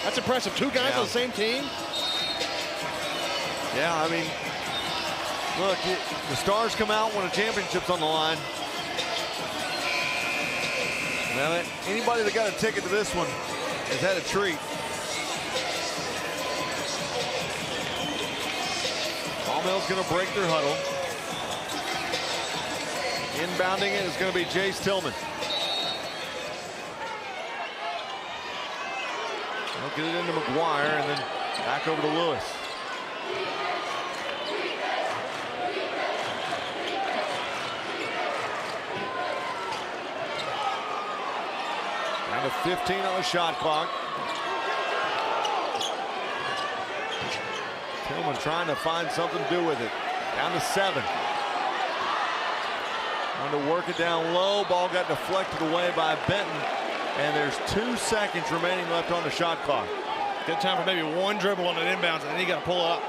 That's impressive. 2 guys on the same team. Yeah, I mean, look, the Stars come out when a championship's on the line. Now, anybody that got a ticket to this one has had a treat. Maumelle's going to break their huddle. Inbounding it is going to be Jace Tillman. They'll get it into McGuire and then back over to Lewis. Down to 15 on the shot clock. Tillman trying to find something to do with it. Down to 7. Trying to work it down low. Ball got deflected away by Benton. And there's 2 seconds remaining left on the shot clock. Good time for maybe one dribble on an inbounds, and then you got to pull up.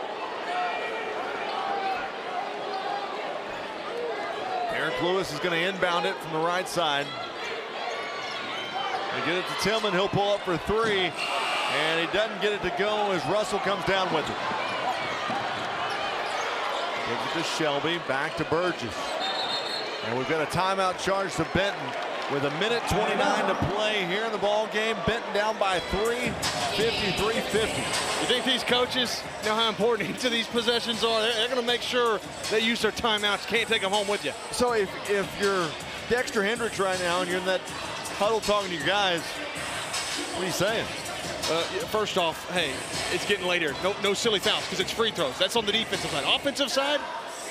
Eric Lewis is going to inbound it from the right side. They get it to Tillman. He'll pull up for 3. And he doesn't get it to go as Russell comes down with it. Gives it to Shelby. Back to Burgess. And we've got a timeout charge to Benton. With 1:29 to play here in the ball game. Benton down by 3, 53-50. You think these coaches know how important each of these possessions are? They're going to make sure they use their timeouts. Can't take them home with you. So if you're Dexter Hendricks right now and you're in that huddle talking to your guys, what are you saying? First off, hey, it's getting later. No silly fouls because it's free throws. That's on the defensive side. Offensive side,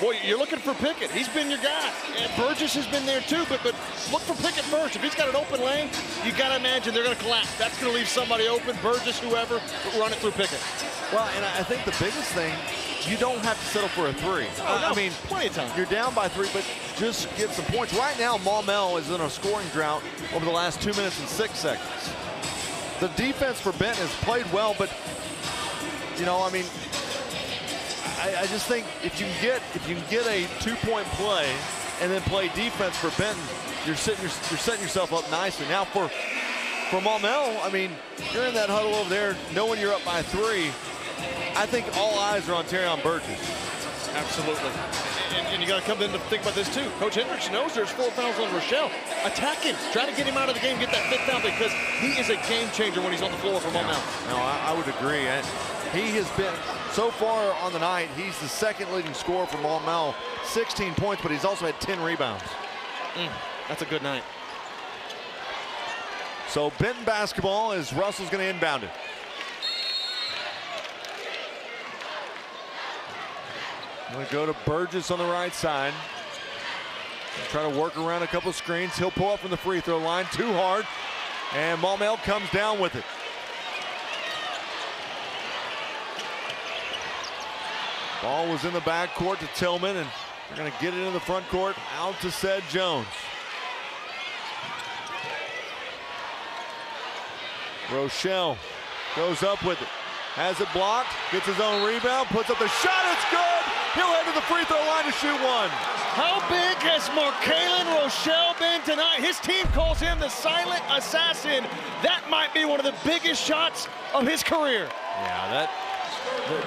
boy, you're looking for Pickett. He's been your guy. And Burgess has been there too, but look for Pickett first. If he's got an open lane, you got to imagine they're going to collapse. That's going to leave somebody open, Burgess, whoever, but run it through Pickett. Well, and I think the biggest thing, you don't have to settle for a 3. No, I mean, plenty of time. You're down by 3, but just get some points. Right now, Maumelle is in a scoring drought over the last 2 minutes and 6 seconds. The defense for Benton has played well, but, you know, I mean, I just think if you can get a 2-point play and then play defense for Benton, you're setting yourself up nicely. Now for Maumelle, I mean, you're in that huddle over there, knowing you're up by 3. I think all eyes are on Terrion Burgess. Absolutely. And you got to come in to think about this too. Coach Hendricks knows there's 4 fouls on Rochelle. Attack him. Try to get him out of the game, get that 5th foul, because he is a game changer when he's on the floor for Maumelle. No, I would agree. He has been, so far on the night, he's the 2nd leading scorer for Maumelle. 16 points, but he's also had 10 rebounds. That's a good night. So Benton basketball as Russell's going to inbound it. Going to go to Burgess on the right side. Try to work around a couple of screens. He'll pull up from the free throw line. Too hard. And Maumelle comes down with it. Ball was in the backcourt to Tillman, and they're going to get it in the front court out to Sed Jones. Rochelle goes up with it. Has it blocked, gets his own rebound, puts up the shot, it's good! He'll head to the free throw line to shoot 1. How big has Markalen Rochelle been tonight? His team calls him the silent assassin. That might be one of the biggest shots of his career. Yeah,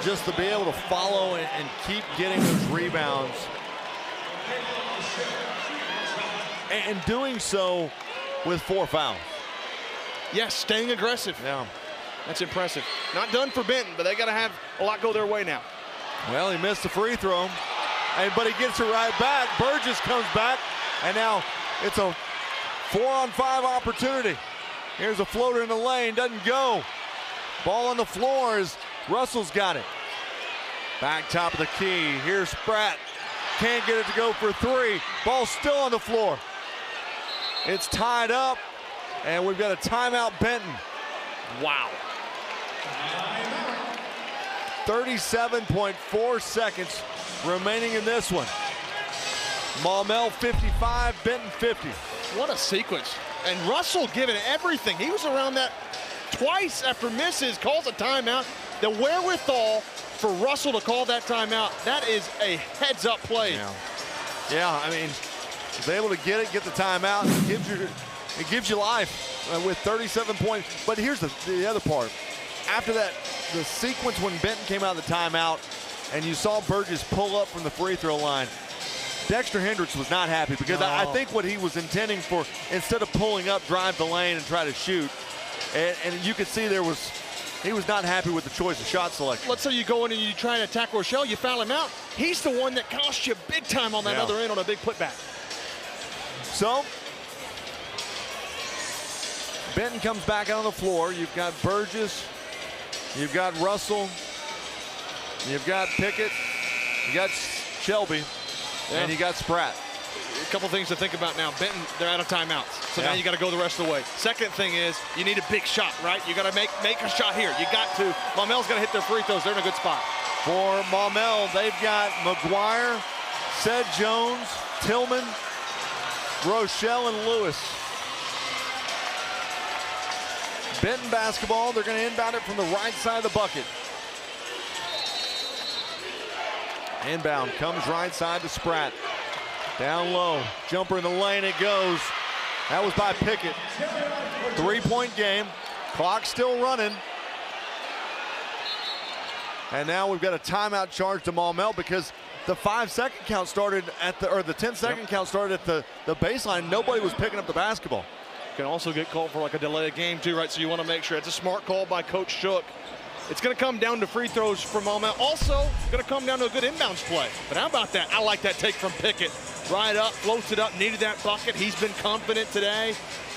just to be able to follow and keep getting those rebounds. And doing so with 4 fouls. Yes, staying aggressive. Yeah. That's impressive. Not done for Benton, but they got to have a lot go their way now. Well, he missed the free throw, but he gets it right back. Burgess comes back, and now it's a 4-on-5 opportunity. Here's a floater in the lane, doesn't go. Ball on the floor as Russell's got it. Back top of the key, here's Spratt. Can't get it to go for 3. Ball still on the floor. It's tied up, and we've got a timeout, Benton. Wow. 37.4 seconds remaining in this one. Maumelle 55, Benton 50. What a sequence. And Russell giving everything. He was around that twice after misses, calls a timeout. The wherewithal for Russell to call that timeout, that is a heads-up play. Yeah, I mean, he's able to get the timeout. It gives you life with 37 points. But here's the other part. After that, the sequence when Benton came out of the timeout and you saw Burgess pull up from the free throw line, Dexter Hendricks was not happy because I think what he was intending for, instead of pulling up, drive the lane and try to shoot, and you could see he was not happy with the choice of shot selection. Let's say you go in and you try to attack Rochelle, you foul him out. He's the one that cost you big time on that other end on a big putback. So, Benton comes back out on the floor. You've got Burgess, you've got Russell, you've got Pickett, you got Shelby, and you got Spratt. A couple things to think about now. Benton, they're out of timeouts, so now you got to go the rest of the way. Second thing is you need a big shot, right? You got to make a shot here. You got to. Maumelle's got to hit their free throws. They're in a good spot. For Maumelle, they've got McGuire, Sed Jones, Tillman, Rochelle, and Lewis. Benton basketball. They're going to inbound it from the right side of the bucket. Inbound comes right side to Spratt. Down low. Jumper in the lane. It goes. That was by Pickett. 3-point game. Clock still running. And now we've got a timeout charge to Maumelle because the 5-second count started at the, or the 10-second count started at the baseline. Nobody was picking up the basketball. Can also get called for like a delay of game too, right? So you want to make sure it's a smart call by Coach Shook. It's going to come down to free throws from Maumelle. Also going to come down to a good inbounds play. But how about that? I like that take from Pickett. Right up, floats it up, needed that bucket. He's been confident today.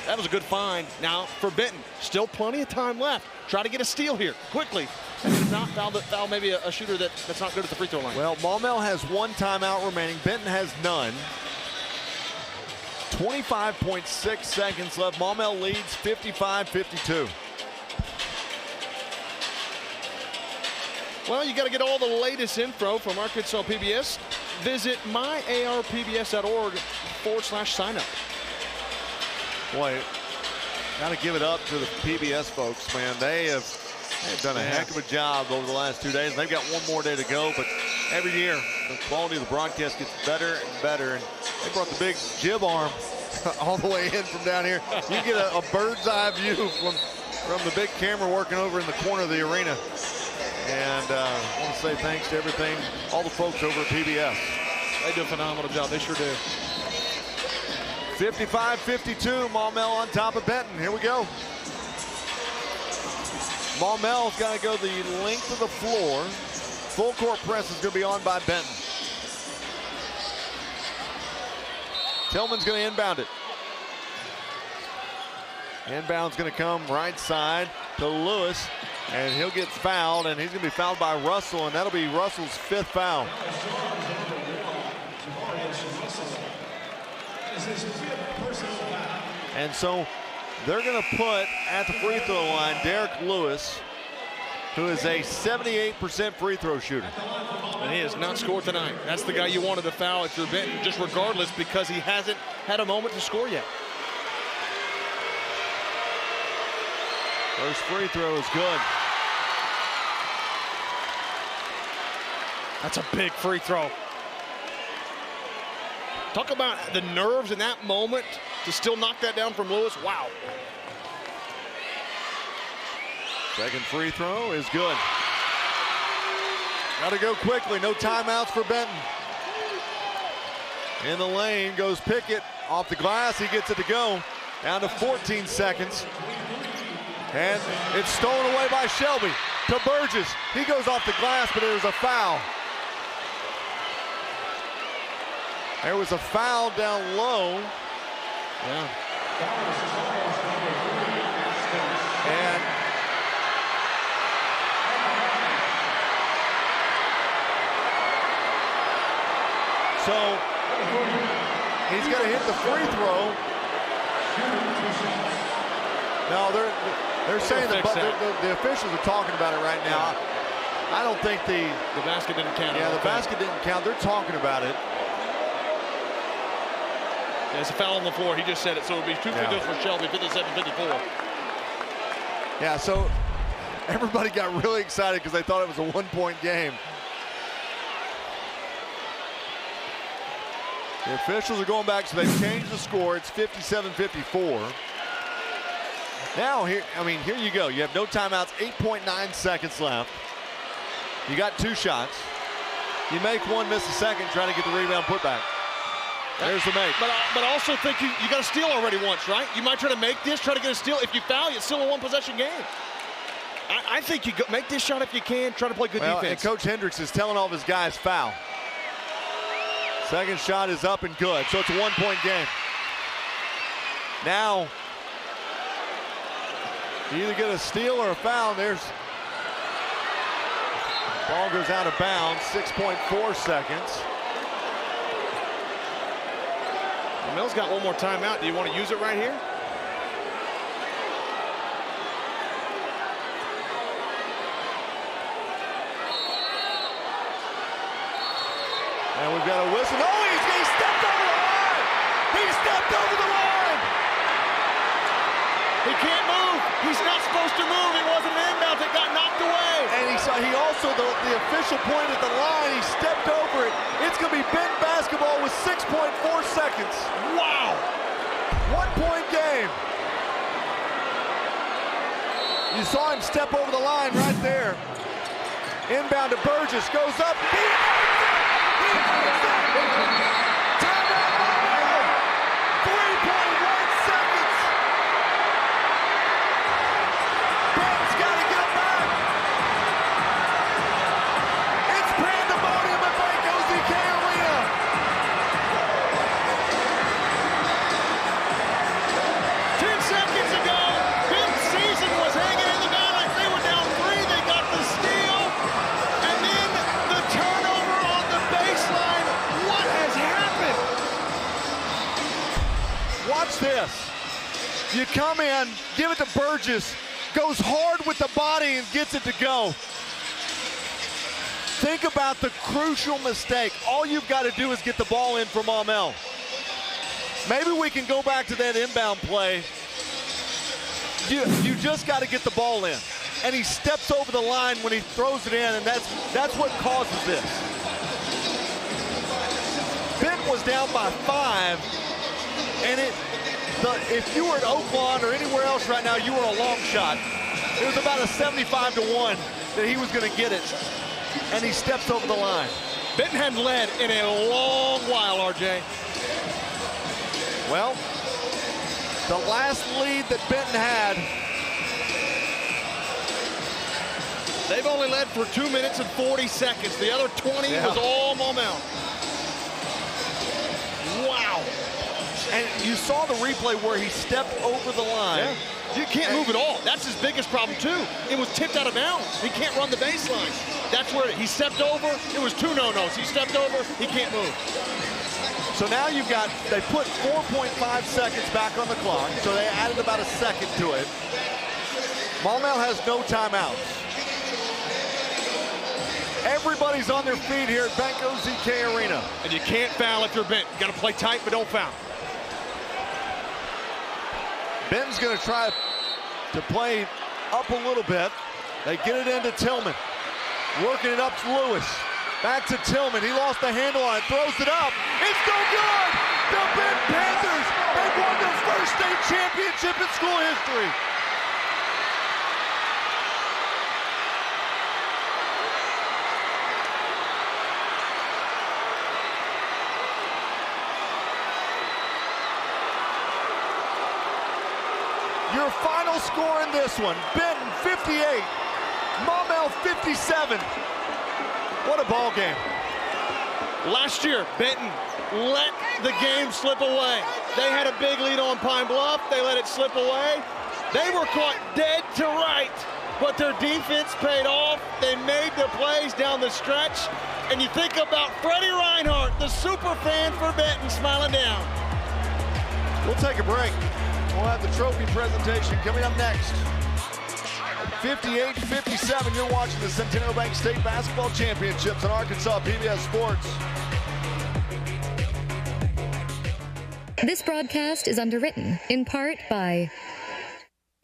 That was a good find. Now for Benton, still plenty of time left. Try to get a steal here quickly. And if not, foul maybe a shooter that's not good at the free throw line. Well, Maumelle has 1 timeout remaining. Benton has none. 25.6 seconds left. Maumelle leads 55-52. Well, you got to get all the latest info from Arkansas PBS. Visit myarpbs.org/sign-up. Boy, got to give it up to the PBS folks, man. They've done a heck of a job over the last 2 days. They've got one more day to go, but every year the quality of the broadcast gets better and better. And they brought the big jib arm all the way in from down here. You get a bird's eye view from the big camera working over in the corner of the arena. And I want to say thanks to everything, all the folks over at PBS. They do a phenomenal job. They sure do. 55-52, Maumelle on top of Benton. Here we go. Maumelle's got to go the length of the floor. Full court press is going to be on by Benton. Tillman's going to inbound it. Inbound's going to come right side to Lewis, and he'll get fouled, and he's going to be fouled by Russell, and that'll be Russell's 5th foul. And so they're going to put at the free throw line Derek Lewis, who is a 78% free throw shooter. And he has not scored tonight. That's the guy you wanted to foul if you're Benton, just regardless, because he hasn't had a moment to score yet. First free throw is good. That's a big free throw. Talk about the nerves in that moment to still knock that down from Lewis. Wow. Second free throw is good. Got to go quickly. No timeouts for Benton. In the lane goes Pickett. Off the glass, he gets it to go. Down to 14 seconds. And it's stolen away by Shelby to Burgess. He goes off the glass, but there's a foul. There was a foul down low. Yeah. And so he's going to hit the free throw. No, they're saying the officials are talking about it right now. I don't think the basket didn't count. Yeah, the basket didn't count. They're talking about it. Yeah, it's a foul on the floor. He just said it, so it would be 2 free throws for Shelby, 57-54. Yeah, so everybody got really excited because they thought it was a 1-point game. The officials are going back, so they've changed the score. It's 57-54. Now, here you go. You have no timeouts, 8.9 seconds left. You got 2 shots. You make one, miss a second, trying to get the rebound put back. There's the make. But I also think you got a steal already once, right? You might try to make this, try to get a steal. If you foul, it's still a 1-possession game. I think you make this shot if you can, try to play good defense. And Coach Hendricks is telling all of his guys foul. Second shot is up and good, so it's a 1-point game. Now, you either get a steal or a foul. Ball goes out of bounds, 6.4 seconds. Maumelle got one more timeout. Do you want to use it right here? And we've got a whistle. Oh, he stepped over the line! He stepped over the line! He can't move. He's not supposed to move. It wasn't an inbound. It got knocked away. And he also, the official pointed at the line. He stepped over it. It's going to be Benton basketball with 6.4 seconds. Wow. 1-point game. You saw him step over the line right there. Inbound to Burgess, goes up. Timeout, Maumelle. 3.1 seconds. Benton's got to get back. It's pandemonium at Bank OZK Arena. Watch this. You come in, give it to Burgess, goes hard with the body and gets it to go. Think about the crucial mistake. All you've got to do is get the ball in for Maumelle. Maybe we can go back to that inbound play. You just got to get the ball in. And he steps over the line when he throws it in, and that's what causes this. Benton was down by 5. And if you were at Oakland or anywhere else right now, you were a long shot. It was about a 75-1 that he was going to get it. And he steps over the line. Benton hadn't led in a long while, RJ. Well, the last lead that Benton had, they've only led for 2 minutes and 40 seconds. The other 20 was all Maumelle. Wow. And you saw the replay where he stepped over the line. Yeah. You can't move at all. That's his biggest problem, too. It was tipped out of bounds. He can't run the baseline. That's where he stepped over. It was 2 no-nos. He stepped over. He can't move. So now they put 4.5 seconds back on the clock, so they added about a second to it. Maumelle has no timeouts. Everybody's on their feet here at Bank OZK Arena. And you can't foul if you're Benton. You got to play tight, but don't foul. Benton's going to try to play up a little bit. They get it into Tillman. Working it up to Lewis. Back to Tillman. He lost the handle on it. Throws it up. It's no good! The Benton Panthers have won their first state championship in school history. Your final score in this one, Benton 58, Maumelle 57. What a ball game. Last year, Benton let the game slip away. They had a big lead on Pine Bluff. They let it slip away. They were caught dead to right, but their defense paid off. They made their plays down the stretch. And you think about Freddie Reinhardt, the super fan for Benton, smiling down. We'll take a break. We'll have the trophy presentation coming up next. 58-57, you're watching the Centennial Bank State Basketball Championships on Arkansas PBS Sports. This broadcast is underwritten, in part by...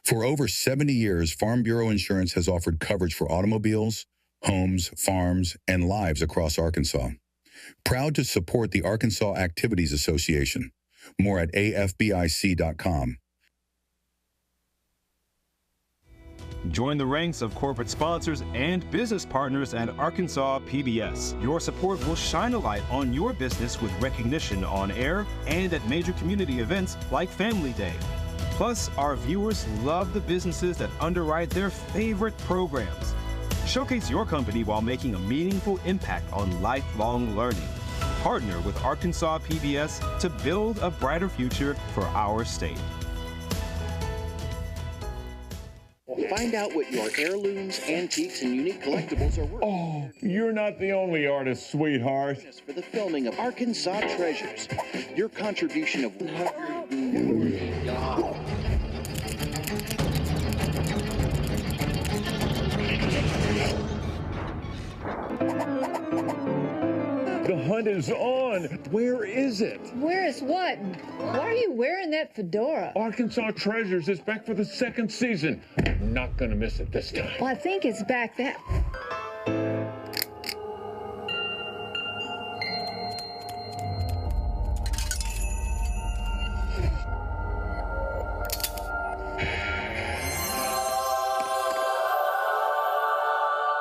For over 70 years, Farm Bureau Insurance has offered coverage for automobiles, homes, farms, and lives across Arkansas. Proud to support the Arkansas Activities Association. More at afbic.com. Join the ranks of corporate sponsors and business partners at Arkansas PBS. Your support will shine a light on your business with recognition on air and at major community events like Family Day. Plus, our viewers love the businesses that underwrite their favorite programs. Showcase your company while making a meaningful impact on lifelong learning. Partner with Arkansas PBS to build a brighter future for our state. Find out what your heirlooms, antiques, and unique collectibles are worth. Oh, you're not the only artist, sweetheart. For the filming of Arkansas Treasures, your contribution of The hunt is on. Where is it? Where is what? Why are you wearing that fedora? Arkansas Treasures is back for the second season. I'm not going to miss it this time. Well, I think it's back that.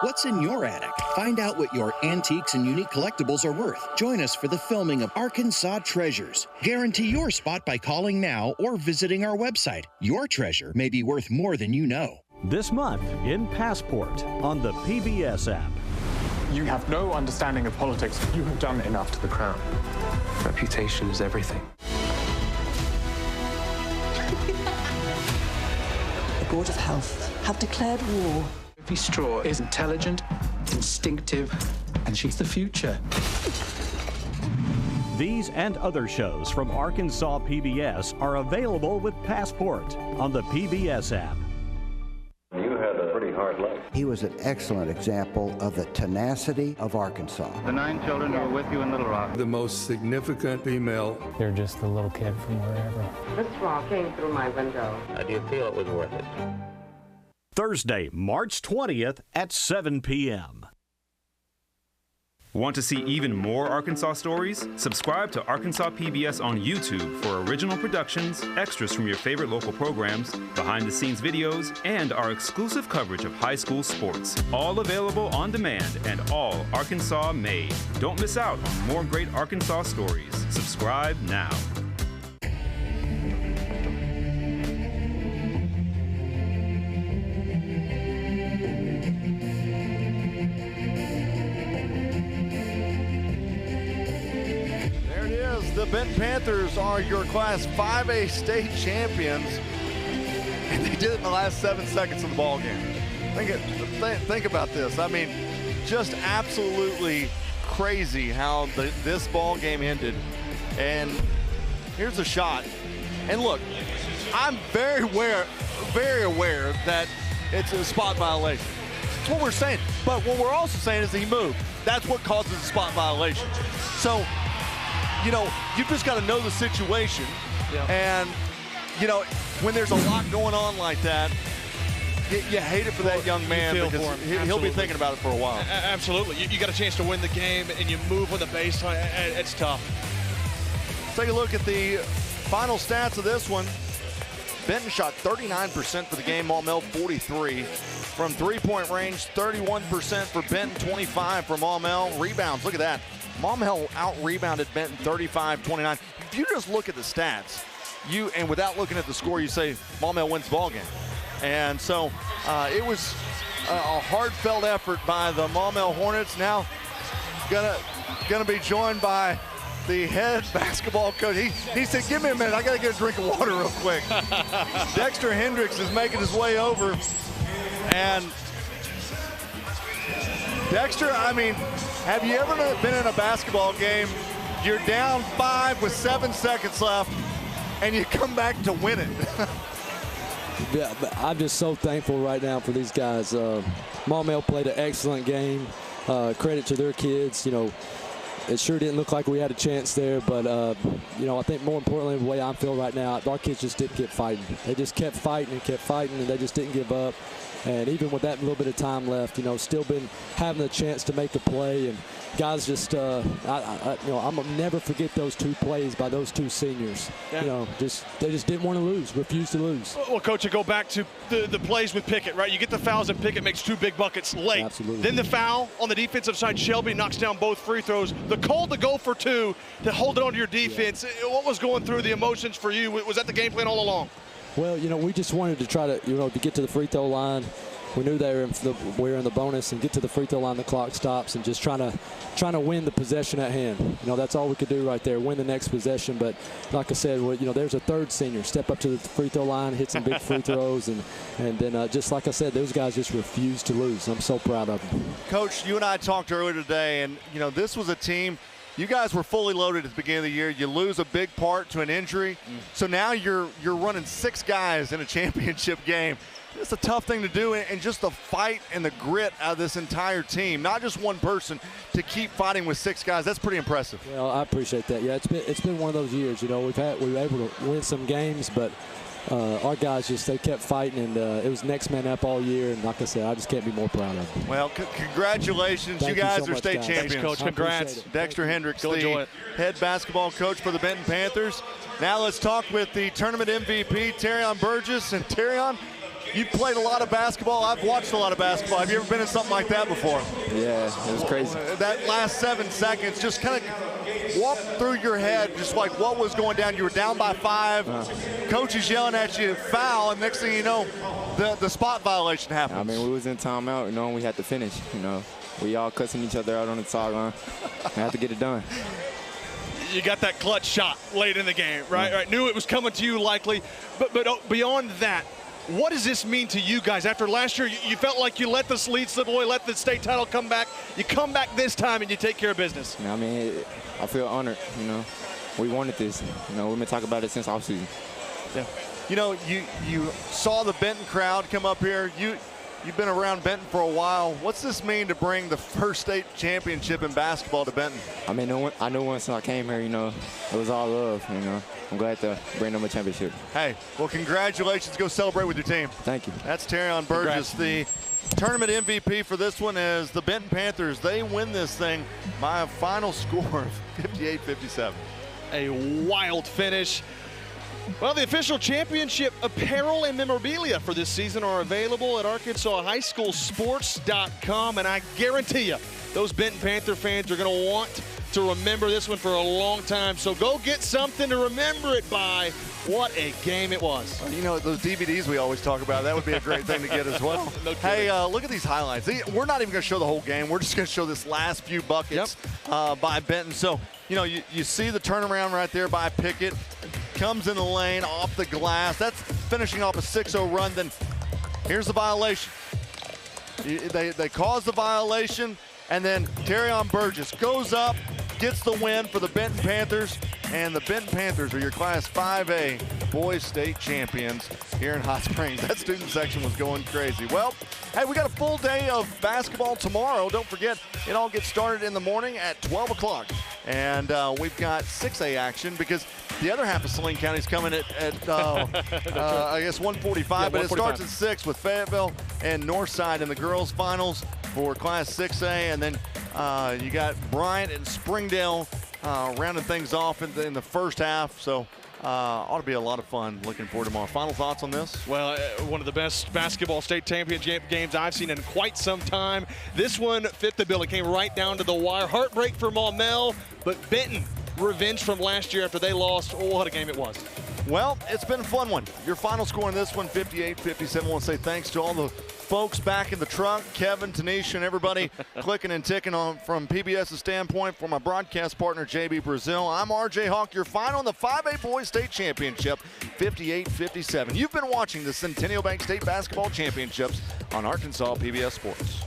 What's in your attic? Find out what your antiques and unique collectibles are worth. Join us for the filming of Arkansas Treasures. Guarantee your spot by calling now or visiting our website. Your treasure may be worth more than you know. This month in Passport on the PBS app. You have no understanding of politics. You have done enough to the crown. Reputation is everything. The Board of Health have declared war. Sophie Straw is intelligent, instinctive, and she's the future. These and other shows from Arkansas PBS are available with Passport on the PBS app. You had a pretty hard life. He was an excellent example of the tenacity of Arkansas. The 9 children who were with you in Little Rock. The most significant female. You're just a little kid from wherever. This straw came through my window. How do you feel it was worth it? Thursday, March 20th at 7 p.m. Want to see even more Arkansas stories? Subscribe to Arkansas PBS on YouTube for original productions, extras from your favorite local programs, behind-the-scenes videos, and our exclusive coverage of high school sports. All available on demand and all Arkansas made. Don't miss out on more great Arkansas stories. Subscribe now. The Benton Panthers are your Class 5A state champions, and they did it in the last 7 seconds of the ball game. Think about this. I mean, just absolutely crazy how this ball game ended. And here's a shot. And look, I'm very aware that it's a spot violation. That's what we're saying. But what we're also saying is he moved. That's what causes a spot violation. So, you know, you've just got to know the situation. Yeah. And, you know, when there's a lot going on like that, you hate it for that young man because he'll be thinking about it for a while. Absolutely. You got a chance to win the game, and you move on the baseline. It's tough. Let's take a look at the final stats of this one. Benton shot 39% for the game, Maumelle 43%. From three-point range, 31% for Benton, 25% for Maumelle. Rebounds, look at that. Maumelle out-rebounded Benton 35-29. If you just look at the stats, and without looking at the score, you say Maumelle wins the ball game. And so it was a heartfelt effort by the Maumelle Hornets. Now gonna be joined by the head basketball coach. He said, give me a minute, I gotta get a drink of water real quick. Dexter Hendricks is making his way over. And Dexter, I mean, have you ever been in a basketball game, you're down 5 with 7 seconds left, and you come back to win it? Yeah, I'm just so thankful right now for these guys. Maumelle played an excellent game. Credit to their kids. You know, it sure didn't look like we had a chance there, but you know, I think more importantly, the way I feel right now, our kids just didn't get fighting. They just kept fighting, and they just didn't give up. And even with that little bit of time left, you know, still been having a chance to make a play. And guys just, you know, I'm gonna never forget those 2 plays by those 2 seniors. Yeah. You know, they just didn't want to lose, refused to lose. Well, Coach, you go back to the plays with Pickett, right? You get the fouls and Pickett makes 2 big buckets late. Absolutely. Then the foul on the defensive side, Shelby knocks down both free throws. The call to go for 2 to hold it on to your defense. Yeah. What was going through the emotions for you? Was that the game plan all along? Well, you know, we just wanted to try to, you know, to get to the free throw line. We knew we were in the bonus and get to the free throw line, the clock stops, and just trying to win the possession at hand. You know, that's all we could do right there, win the next possession. But like I said, you know, there's a 3rd senior, step up to the free throw line, hit some big free throws, and then just like I said, those guys just refused to lose. I'm so proud of them. Coach, you and I talked earlier today, and you know, this was a team. You guys were fully loaded at the beginning of the year. You lose a big part to an injury. So now you're running 6 guys in a championship game. It's a tough thing to do, and just the fight and the grit out of this entire team, not just one person, to keep fighting with 6 guys. That's pretty impressive. Well, I appreciate that. Yeah, it's been one of those years. You know, we were able to win some games, but our guys they kept fighting, and it was next man up all year. And like I said, I just can't be more proud of them. Well, congratulations. You guys are state champions. Thanks, Coach. Congrats. Dexter Hendricks, the head basketball coach for the Benton Panthers. Now let's talk with the tournament MVP, Terrion Burgess. And Terrion, you've played a lot of basketball. I've watched a lot of basketball. Have you ever been in something like that before? Yeah, it was crazy. That last 7 seconds, just kind of walk through your head, just like what was going down. You were down by 5. Coach is yelling at you, foul, and next thing you know, the spot violation happens. I mean, we was in timeout, and we had to finish. We all cussing each other out on the sideline. We had to get it done. You got that clutch shot late in the game, right? Right. Knew it was coming to you likely, but beyond that, what does this mean to you guys? After last year, you felt like you let this lead slip away, let the state title come back. You come back this time and you take care of business. I mean, I feel honored. We wanted this. We've been talking about it since offseason. Yeah. You saw the Benton crowd come up here. You've been around Benton for a while. What's this mean to bring the first state championship in basketball to Benton? I mean, I knew once I came here, it was all love. I'm glad to bring them a championship. Hey, well, congratulations. Go celebrate with your team. Thank you. That's Terrion Burgess. The tournament MVP for this one is the Benton Panthers. They win this thing by a final score of 58-57. A wild finish. Well, the official championship apparel and memorabilia for this season are available at ArkansasHighSchoolSports.com, and I guarantee you, those Benton Panther fans are going to want to remember this one for a long time. So go get something to remember it by. What a game it was. Those DVDs we always talk about, that would be a great thing to get as well. No hey, look at these highlights. We're not even going to show the whole game. We're just going to show this last few buckets by Benton. So, you see the turnaround right there by Pickett. Comes in the lane, off the glass. That's finishing off a 6-0 run. Then here's the violation. They cause the violation, and then Terrion Burgess goes up, gets the win for the Benton Panthers, and the Benton Panthers are your Class 5A boys state champions here in Hot Springs. That student section was going crazy. Well, hey, we got a full day of basketball tomorrow. Don't forget, it all gets started in the morning at 12 o'clock. And we've got 6A action because the other half of Saline County is coming at I guess 1:45, but 1:45. It starts at 6 with Fayetteville and Northside in the girls' finals for Class 6A. And then you got Bryant and Springdale rounding things off in the first half. So ought to be a lot of fun. Looking forward to tomorrow. Final thoughts on this? Well, one of the best basketball state championship games I've seen in quite some time. This one fit the bill. It came right down to the wire. Heartbreak for Maumelle, but Benton, revenge from last year after they lost. Oh, what a game it was. Well, it's been a fun one. Your final score in this one, 58-57. I want to say thanks to all the folks back in the truck, Kevin, Tanisha, and everybody clicking and ticking on from PBS's standpoint. For my broadcast partner, JB Brazil, I'm RJ Hawk. Your final in the 5A Boys State Championship, 58-57. You've been watching the Centennial Bank State Basketball Championships on Arkansas PBS Sports.